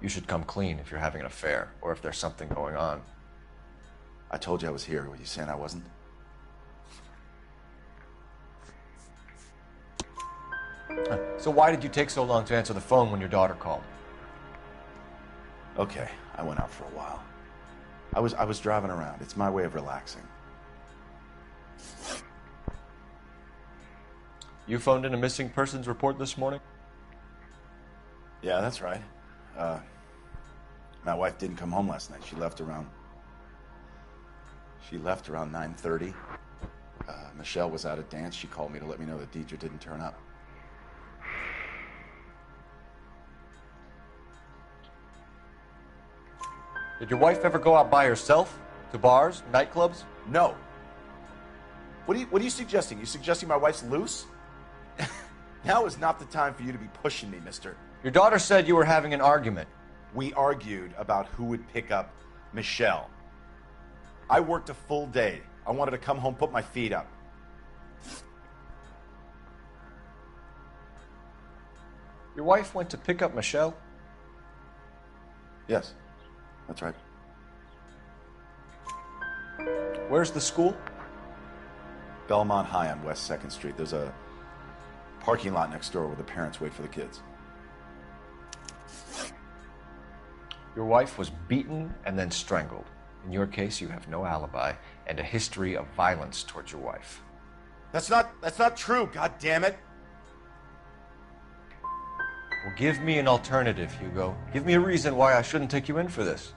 You should come clean if you're having an affair or if there's something going on. I told you I was here. Were you saying I wasn't? So why did you take so long to answer the phone when your daughter called? Okay, I went out for a while. I was driving around. It's my way of relaxing. You phoned in a missing persons report this morning? Yeah, that's right. My wife didn't come home last night. She left around 9:30. Michelle was out at dance. She called me to let me know that Deidre didn't turn up. Did your wife ever go out by herself? To bars, nightclubs? No. What are you suggesting? You suggesting my wife's loose? Now is not the time for you to be pushing me, mister. Your daughter said you were having an argument. We argued about who would pick up Michelle. I worked a full day. I wanted to come home, put my feet up. Your wife went to pick up Michelle? Yes, that's right. Where's the school? Belmont High on West 2nd Street. There's a parking lot next door where the parents wait for the kids. Your wife was beaten and then strangled. In your case, you have no alibi and a history of violence towards your wife. That's not true, god damn it. Well, give me an alternative, Hugo. Give me a reason why I shouldn't take you in for this.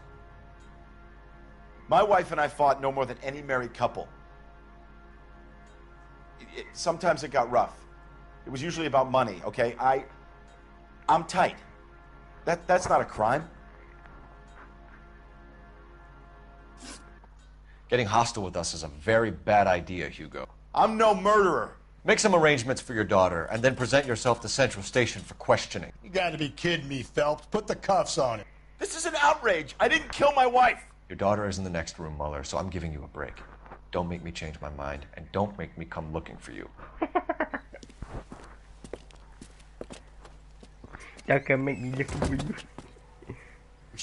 My wife and I fought no more than any married couple. Sometimes it got rough. It was usually about money, okay? I'm tight. That's not a crime. Getting hostile with us is a very bad idea, Hugo. I'm no murderer. Make some arrangements for your daughter, and then present yourself to Central Station for questioning. You gotta be kidding me, Phelps. Put the cuffs on him. This is an outrage. I didn't kill my wife. Your daughter is in the next room, Mueller, so I'm giving you a break. Don't make me change my mind, and don't make me come looking for you. That can make me look for you.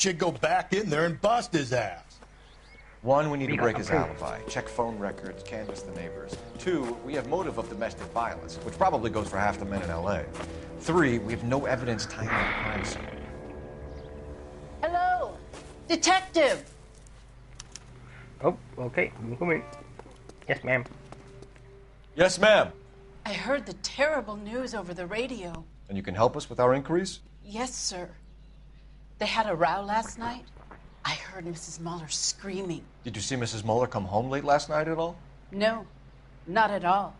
should go back in there and bust his ass. One, we need to break his alibi. Check phone records, canvass the neighbors. Two, we have motive of domestic violence, which probably goes for half the men in L.A. Three, we have no evidence tying to the crime scene. Hello, detective. Oh, okay. You come in. Yes, ma'am. Yes, ma'am. I heard the terrible news over the radio. And you can help us with our inquiries? Yes, sir. They had a row last night. I heard Mrs. Muller screaming. Did you see Mrs. Muller come home late last night at all? No, not at all.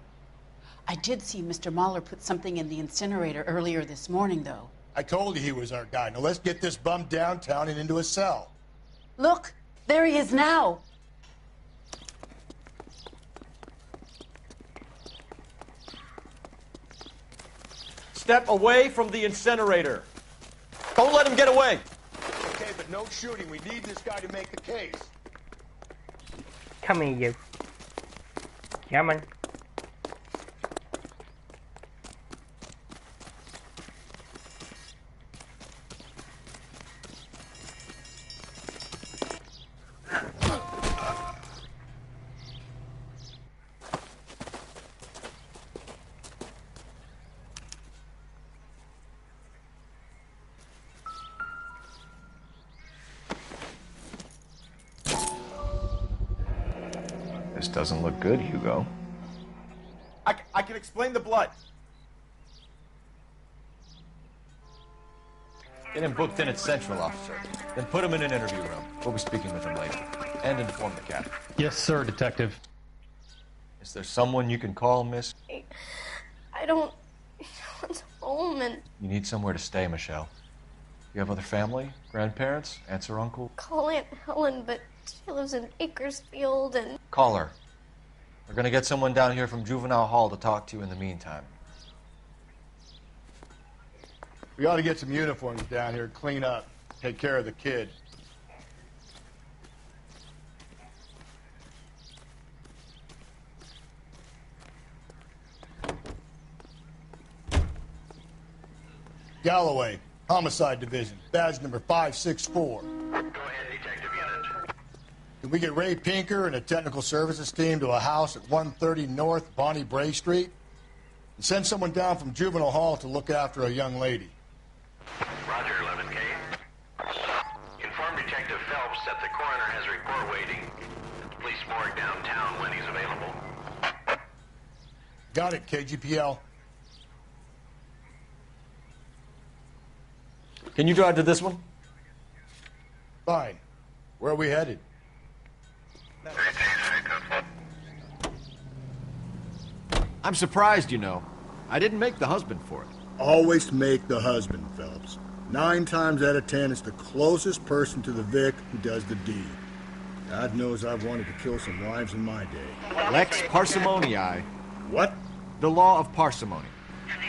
I did see Mr. Muller put something in the incinerator earlier this morning, though. I told you he was our guy. Now let's get this bum downtown and into a cell. Look, there he is now. Step away from the incinerator. Don't let him get away. Okay, but no shooting. We need this guy to make the case. Come here, you. Come on. This doesn't look good, Hugo. I can explain the blood. Get him booked in at Central, officer. Then put him in an interview room. We'll be speaking with him later. And inform the captain. Yes, sir, Detective. Is there someone you can call, miss? I don't want home and You need somewhere to stay, Michelle. You have other family? Grandparents? Aunts or uncle? call Aunt Helen, but she lives in Bakersfield and Call her. We're gonna get someone down here from Juvenile Hall to talk to you in the meantime. We ought to get some uniforms down here, clean up, take care of the kid. Galloway, Homicide Division, badge number 564. Go ahead, Detective Unit. Can we get Ray Pinker and a technical services team to a house at 130 North Bonnie Bray Street? And send someone down from Juvenile Hall to look after a young lady. Roger, 11K. Inform Detective Phelps that the coroner has a report waiting at the police morgue downtown when he's available. Got it, KGPL. Can you drive to this one? Fine. Where are we headed? I'm surprised, you know. I didn't make the husband for it. Always make the husband, Phelps. 9 times out of 10, it's the closest person to the Vic who does the deed. God knows I've wanted to kill some wives in my day. Lex parsimoniae. What? The law of parsimony.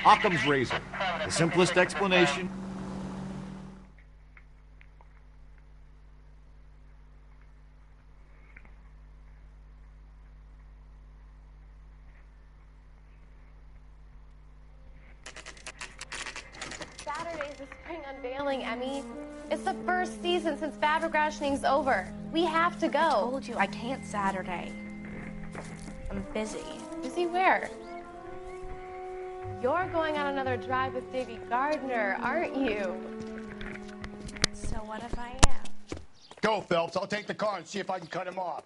Occam's razor. The simplest explanation. Saturday's the spring unveiling, Emmy. It's the first season since fabric rationing's over. We have to go. I told you I can't Saturday. I'm busy. Busy where? You're going on another drive with Davy Gardner, aren't you? So what if I am? Go, Phelps. I'll take the car and see if I can cut him off.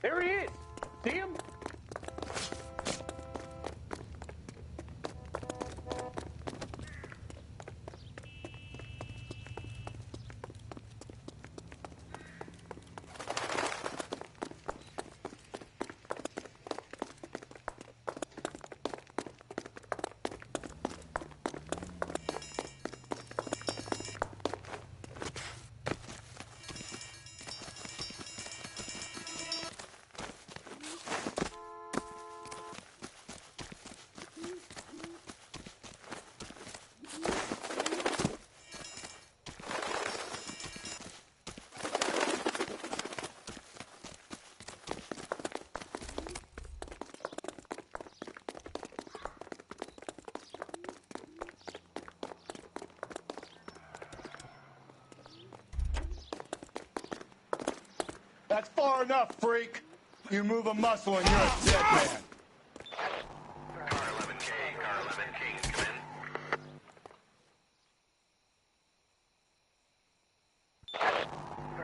There he is. See him? That's far enough, freak. You move a muscle and you're a dead man. Car 11K, car 11 King, come in.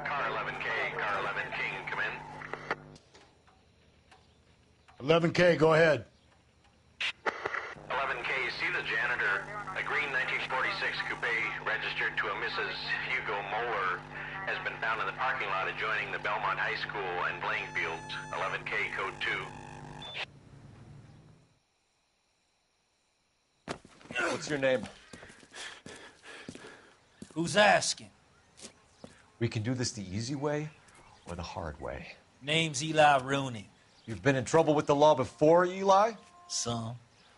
Car 11K, car 11 King, come in. 11K, go ahead. 11K, see the janitor. A green 1946 coupe registered to a Mrs. Hugo Moeller has been found in the parking lot adjoining the Belmont High School and playing fields. 11K, code 2. What's your name? Who's asking? We can do this the easy way or the hard way. Name's Eli Rooney. You've been in trouble with the law before, Eli? Some.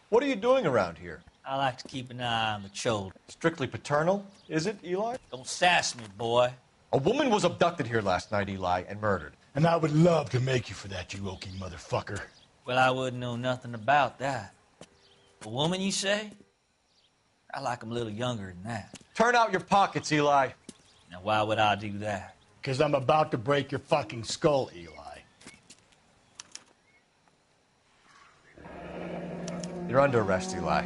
What are you doing around here? I like to keep an eye on the children. Strictly paternal, is it, Eli? Don't sass me, boy. A woman was abducted here last night, Eli, and murdered. And I would love to make you for that, you okie motherfucker. Well, I wouldn't know nothing about that. A woman, you say? I like 'em a little younger than that. Turn out your pockets, Eli. Now, why would I do that? Because I'm about to break your fucking skull, Eli. You're under arrest, Eli.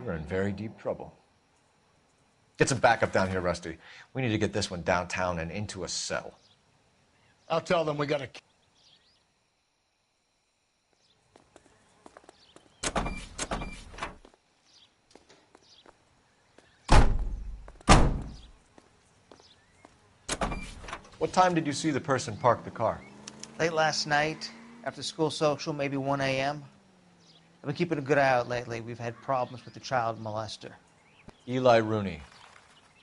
You're in very deep trouble. Get some backup down here, Rusty. We need to get this one downtown and into a cell. I'll tell them we got a... What time did you see the person park the car? Late last night, after school social, maybe 1 a.m. I've been keeping a good eye out lately. We've had problems with the child molester. Eli Rooney.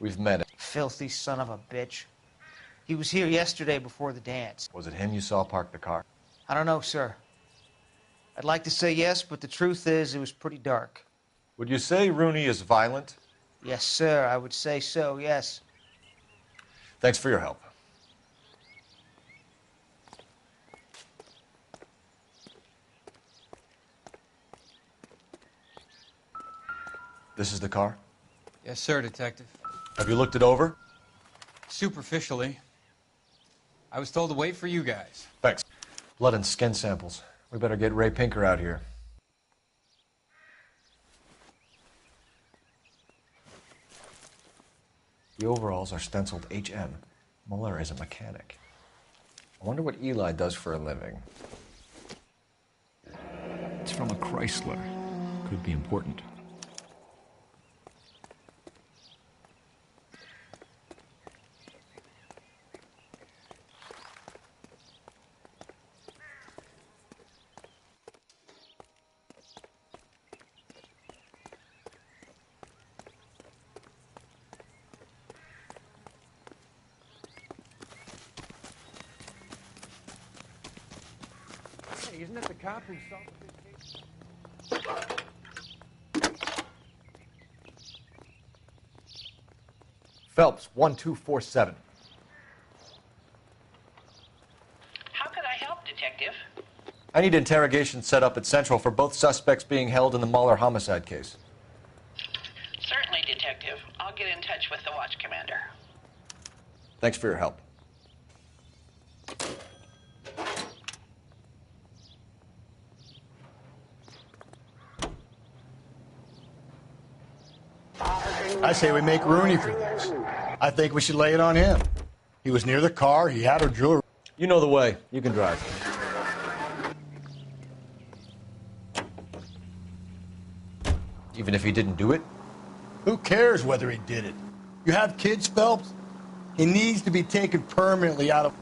We've met him. Filthy son of a bitch. He was here yesterday before the dance. Was it him you saw park the car? I don't know, sir. I'd like to say yes, but the truth is it was pretty dark. Would you say Rooney is violent? Yes, sir. I would say so, yes. Thanks for your help. This is the car? Yes, sir, Detective. Have you looked it over? Superficially. I was told to wait for you guys. Thanks. Blood and skin samples. We better get Ray Pinker out here. The overalls are stenciled HM. Muller is a mechanic. I wonder what Eli does for a living. It's from a Chrysler. Could be important. Hey, isn't that the cop who solved the case? Phelps, 1247. How can I help, Detective? I need interrogation set up at Central for both suspects being held in the Mahler homicide case. Certainly, Detective. I'll get in touch with the watch commander. Thanks for your help. I say we make Rooney for this. I think we should lay it on him. He was near the car, he had her jewelry. You know the way. You can drive. Even if he didn't do it? Who cares whether he did it? You have kids, Phelps? He needs to be taken permanently out of...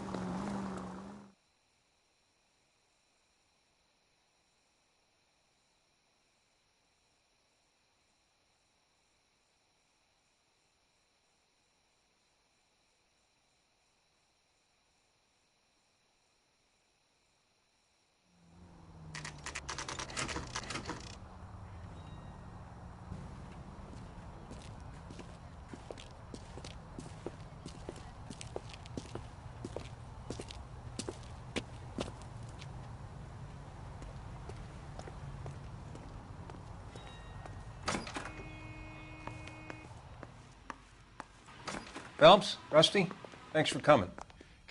Phelps, Rusty, thanks for coming.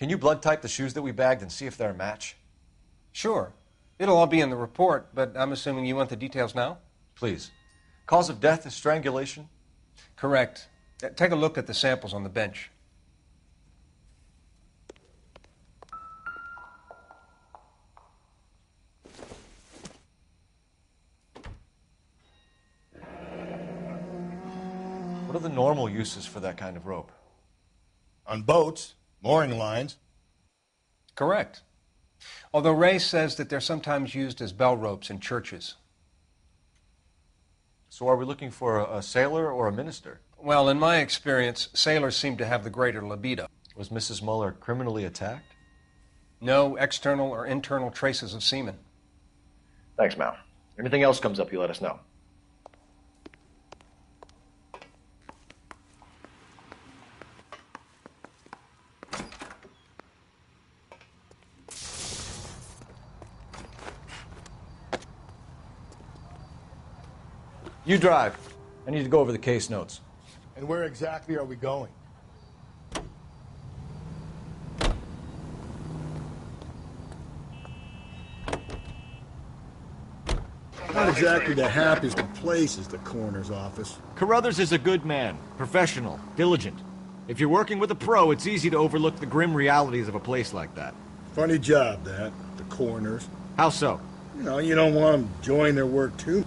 Can you blood type the shoes that we bagged and see if they're a match? Sure. It'll all be in the report, but I'm assuming you want the details now? Please. Cause of death is strangulation? Correct. Take a look at the samples on the bench. What are the normal uses for that kind of rope? On boats, mooring lines. Correct. Although Ray says that they're sometimes used as bell ropes in churches. So are we looking for a sailor or a minister? Well, in my experience, sailors seem to have the greater libido. Was Mrs. Muller criminally attacked? No external or internal traces of semen. Thanks, Mal. Anything else comes up, you let us know. You drive. I need to go over the case notes. And where exactly are we going? Not exactly the happiest of places, the coroner's office. Carruthers is a good man, professional, diligent. If you're working with a pro, it's easy to overlook the grim realities of a place like that. Funny job, that, the coroner's. How so? You know, you don't want them enjoying their work, too.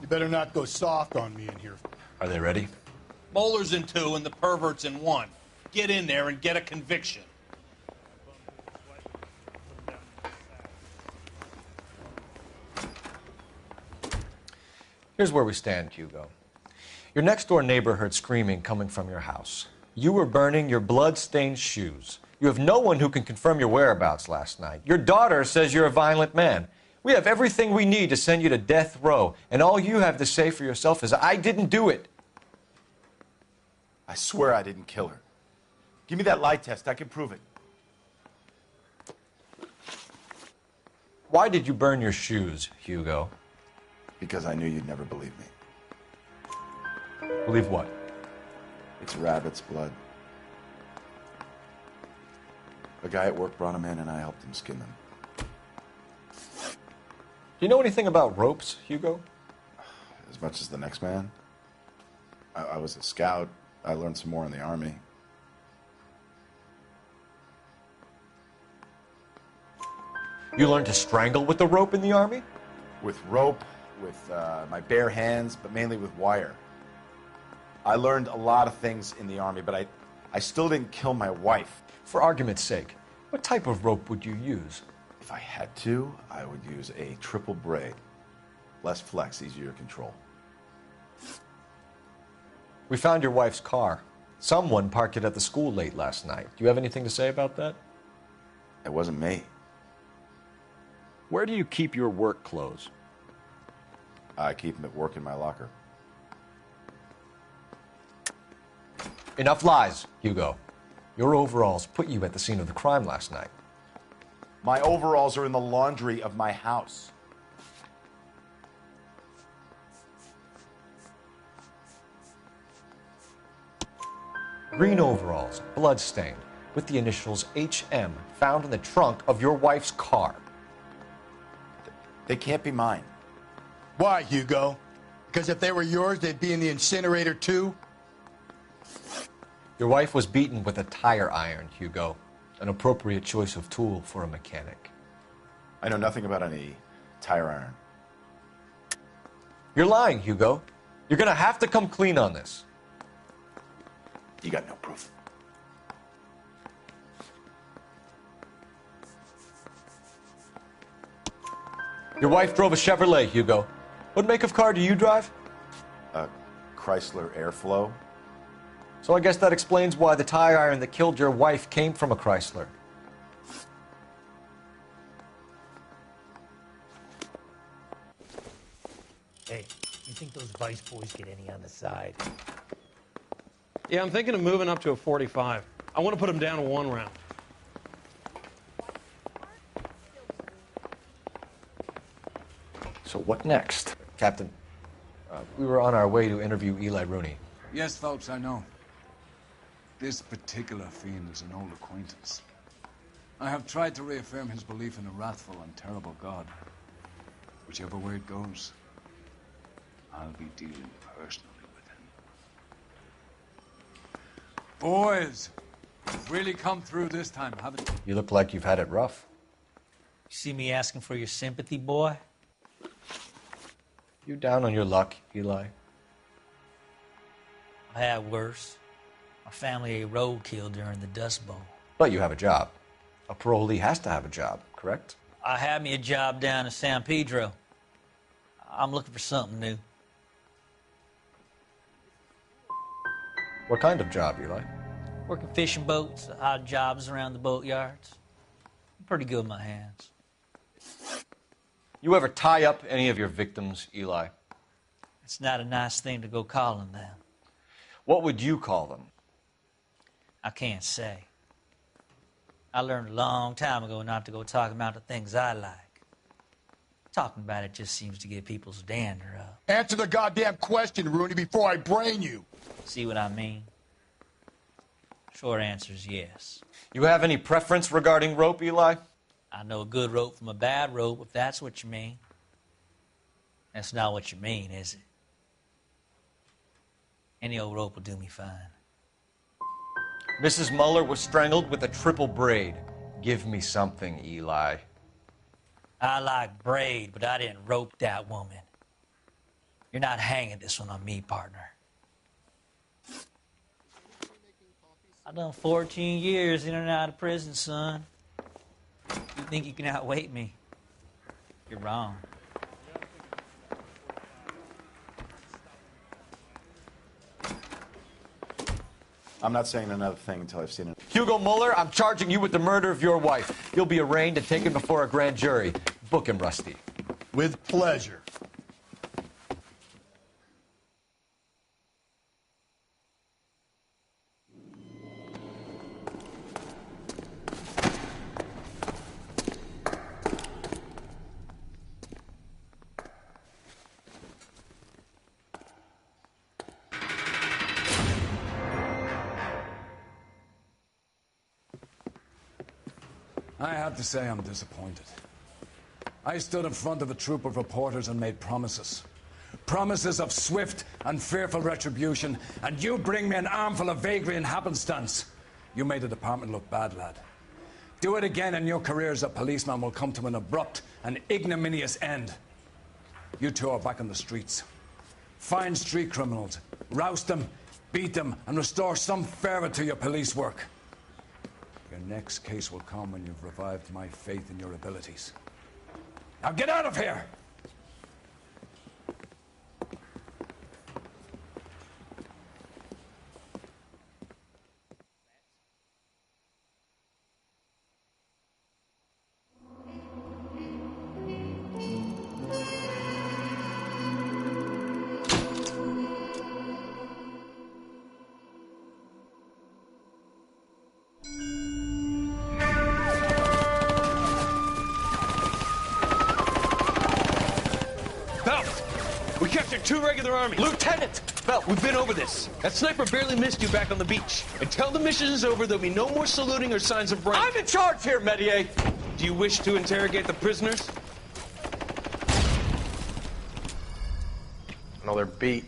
You better not go soft on me in here. Are they ready? Moeller's in 2 and the pervert's in 1. Get in there and get a conviction. Here's where we stand, Hugo. Your next-door neighbor heard screaming coming from your house. You were burning your blood-stained shoes. You have no one who can confirm your whereabouts last night. Your daughter says you're a violent man. We have everything we need to send you to death row, and all you have to say for yourself is, I didn't do it. I swear I didn't kill her. Give me that lie test. I can prove it. Why did you burn your shoes, Hugo? Because I knew you'd never believe me. Believe what? It's rabbit's blood. A guy at work brought them in, and I helped him skin them. Do you know anything about ropes, Hugo? As much as the next man. I was a scout. I learned some more in the Army. You learned to strangle with the rope in the Army? With rope, with my bare hands, but mainly with wire. I learned a lot of things in the Army, but I still didn't kill my wife. For argument's sake, what type of rope would you use? If I had to, I would use a triple braid. Less flex, easier to control. We found your wife's car. Someone parked it at the school late last night. Do you have anything to say about that? It wasn't me. Where do you keep your work clothes? I keep them at work in my locker. Enough lies, Hugo. Your overalls put you at the scene of the crime last night. My overalls are in the laundry of my house. Green overalls, blood-stained, with the initials HM found in the trunk of your wife's car. They can't be mine. Why, Hugo? Because if they were yours, they'd be in the incinerator, too? Your wife was beaten with a tire iron, Hugo. An appropriate choice of tool for a mechanic. I know nothing about any tire iron. You're lying, Hugo. You're gonna have to come clean on this. You got no proof. Your wife drove a Chevrolet, Hugo. What make of car do you drive? A Chrysler Airflow. So I guess that explains why the tire iron that killed your wife came from a Chrysler. Hey, you think those Vice boys get any on the side? Yeah, I'm thinking of moving up to a 45. I want to put them down to 1 round. So what next? Captain, we were on our way to interview Eli Rooney. Yes, Phelps, I know. This particular fiend is an old acquaintance. I have tried to reaffirm his belief in a wrathful and terrible God. Whichever way it goes, I'll be dealing personally with him. Boys, you've really come through this time, haven't you? You look like you've had it rough. You see me asking for your sympathy, boy? You down on your luck, Eli? I had worse. My family ate roadkill during the Dust Bowl. But you have a job. A parolee has to have a job, correct? I had me a job down in San Pedro. I'm looking for something new. What kind of job, Eli? Working fishing boats, odd jobs around the boatyards. I'm pretty good with my hands. You ever tie up any of your victims, Eli? It's not a nice thing to go calling them. What would you call them? I can't say. I learned a long time ago not to go talking about the things I like. Talking about it just seems to get people's dander up. Answer the goddamn question, Rooney, before I brain you. See what I mean? Short answer is yes. You have any preference regarding rope, Eli? I know a good rope from a bad rope, if that's what you mean. That's not what you mean, is it? Any old rope will do me fine. Mrs. Muller was strangled with a triple braid. Give me something, Eli. I like braid, but I didn't rope that woman. You're not hanging this one on me, partner. I've done 14 years in and out of prison, son. You think you can outweight me? You're wrong. I'm not saying another thing until I've seen it. Hugo Muller, I'm charging you with the murder of your wife. You'll be arraigned and taken before a grand jury. Book him, Rusty. With pleasure. I have to say I'm disappointed. I stood in front of a troop of reporters and made promises. Promises of swift and fearful retribution, and you bring me an armful of vagary and happenstance. You made the department look bad, lad. Do it again and your career as a policeman will come to an abrupt and ignominious end. You two are back on the streets. Find street criminals, roust them, beat them, and restore some fervor to your police work. Your next case will come when you've revived my faith in your abilities. Now get out of here! We captured 2 regular armies. Lieutenant! Well, we've been over this. That sniper barely missed you back on the beach. Until the mission is over, there'll be no more saluting or signs of rank. I'm in charge here, Medier! Do you wish to interrogate the prisoners? No, they're beat.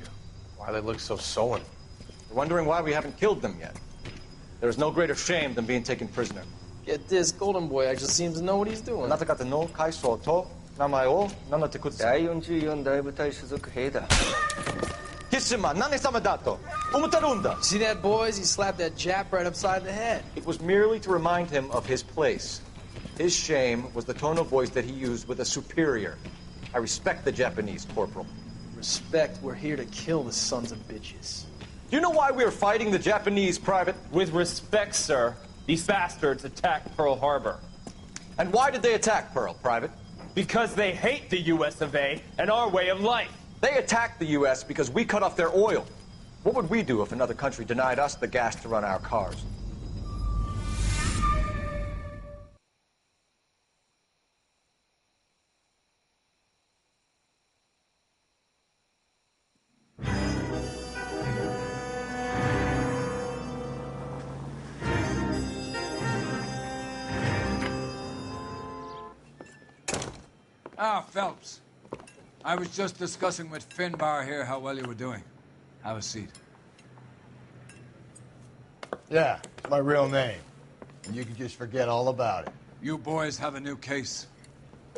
Why they look so sullen? You're wondering why we haven't killed them yet. There is no greater shame than being taken prisoner. Get this, Golden Boy actually seems to know what he's doing. あなた方の階層と名前を名乗ってください。第44大部隊所属兵だ。キスマ何様だと思ってるんだ。 See that, boys? He slapped that Jap right upside the head. It was merely to remind him of his place. His shame was the tone of voice that he used with a superior. I respect the Japanese, Corporal. Respect, we're here to kill the sons of bitches. Do you know why we are fighting the Japanese, Private? With respect, sir, these bastards attacked Pearl Harbor. And why did they attack Pearl, Private? Because they hate the US of A and our way of life. They attacked the US because we cut off their oil. What would we do if another country denied us the gas to run our cars? Ah, Phelps. I was just discussing with Finbar here how well you were doing. Have a seat. Yeah, it's my real name. And you can just forget all about it. You boys have a new case.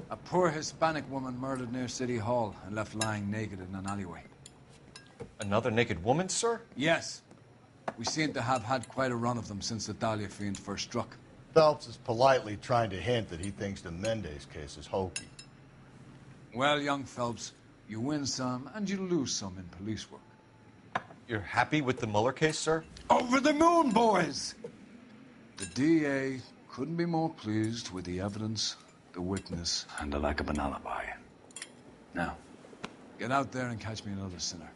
A poor Hispanic woman murdered near City Hall and left lying naked in an alleyway. Another naked woman, sir? Yes. We seem to have had quite a run of them since the Dahlia fiend first struck. Phelps is politely trying to hint that he thinks the Mendez case is hokey. Well, young Phelps, you win some and you lose some in police work. You're happy with the Mueller case, sir? Over the moon, boys! The DA couldn't be more pleased with the evidence, the witness, and the lack of an alibi. Now, get out there and catch me another sinner.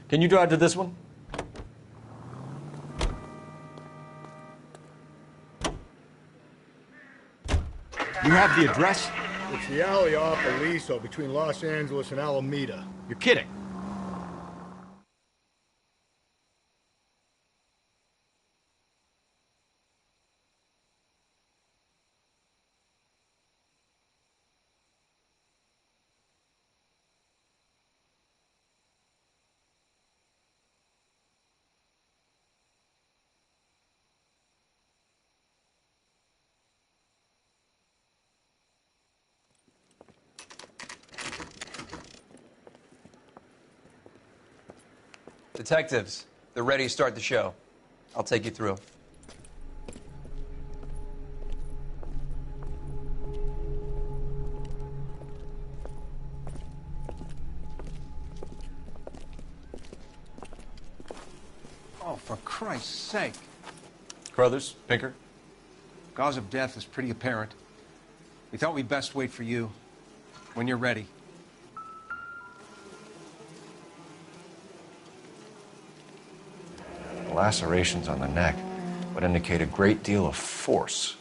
Can you drive to this one? You have the address? It's the alley off Aliso between Los Angeles and Alameda. You're kidding. Detectives, they're ready to start the show. I'll take you through. Oh, for Christ's sake. Crothers, Pinker. Cause of death is pretty apparent. We thought we'd best wait for you. When you're ready. Lacerations on the neck would indicate a great deal of force.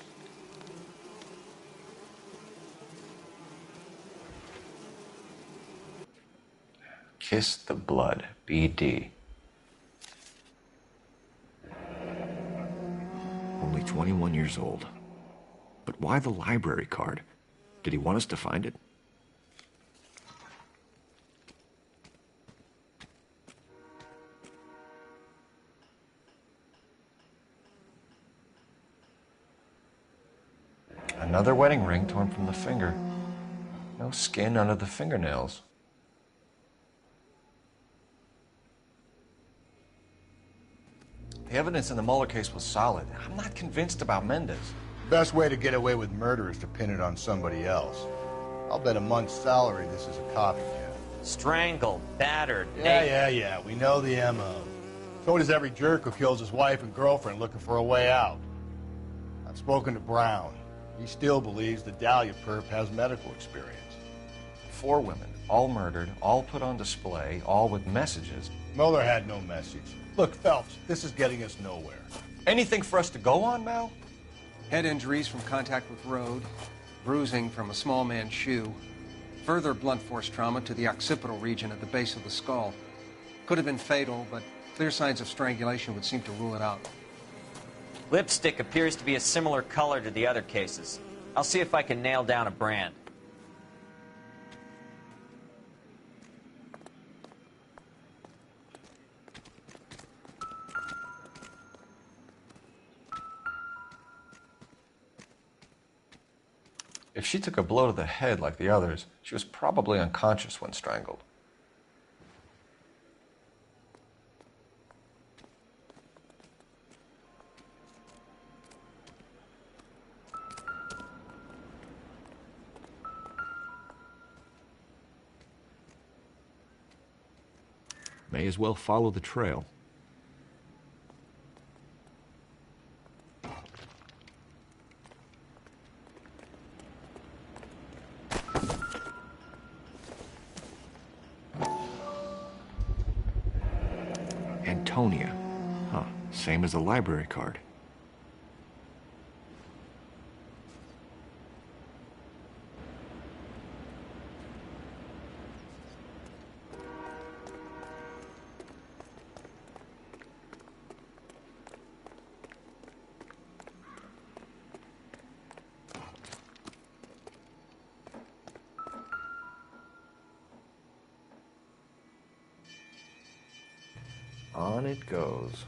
Kiss the blood, BD. Only 21 years old. But why the library card? Did he want us to find it? Another wedding ring torn from the finger. No skin under the fingernails. The evidence in the Mueller case was solid. I'm not convinced about Mendez. Best way to get away with murder is to pin it on somebody else. I'll bet a month's salary this is a copycat. Strangled, battered, Yeah. We know the M.O. So does every jerk who kills his wife and girlfriend looking for a way out. I've spoken to Brown. He still believes the Dahlia perp has medical experience. 4 women, all murdered, all put on display, all with messages. Mueller had no message. Look, Phelps, this is getting us nowhere. Anything for us to go on, Mal? Head injuries from contact with road, bruising from a small man's shoe, further blunt force trauma to the occipital region at the base of the skull. Could have been fatal, but clear signs of strangulation would seem to rule it out. Lipstick appears to be a similar color to the other cases. I'll see if I can nail down a brand. If she took a blow to the head like the others, she was probably unconscious when strangled. May as well follow the trail. Antonia. Huh, same as the library card. On it goes.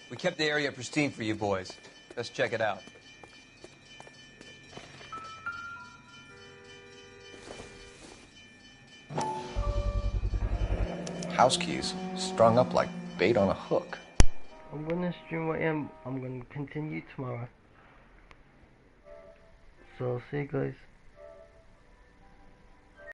We kept the area pristine for you boys. Let's check it out. House keys, strung up like bait on a hook. I'm gonna stream what I'm gonna continue tomorrow. So, see you guys.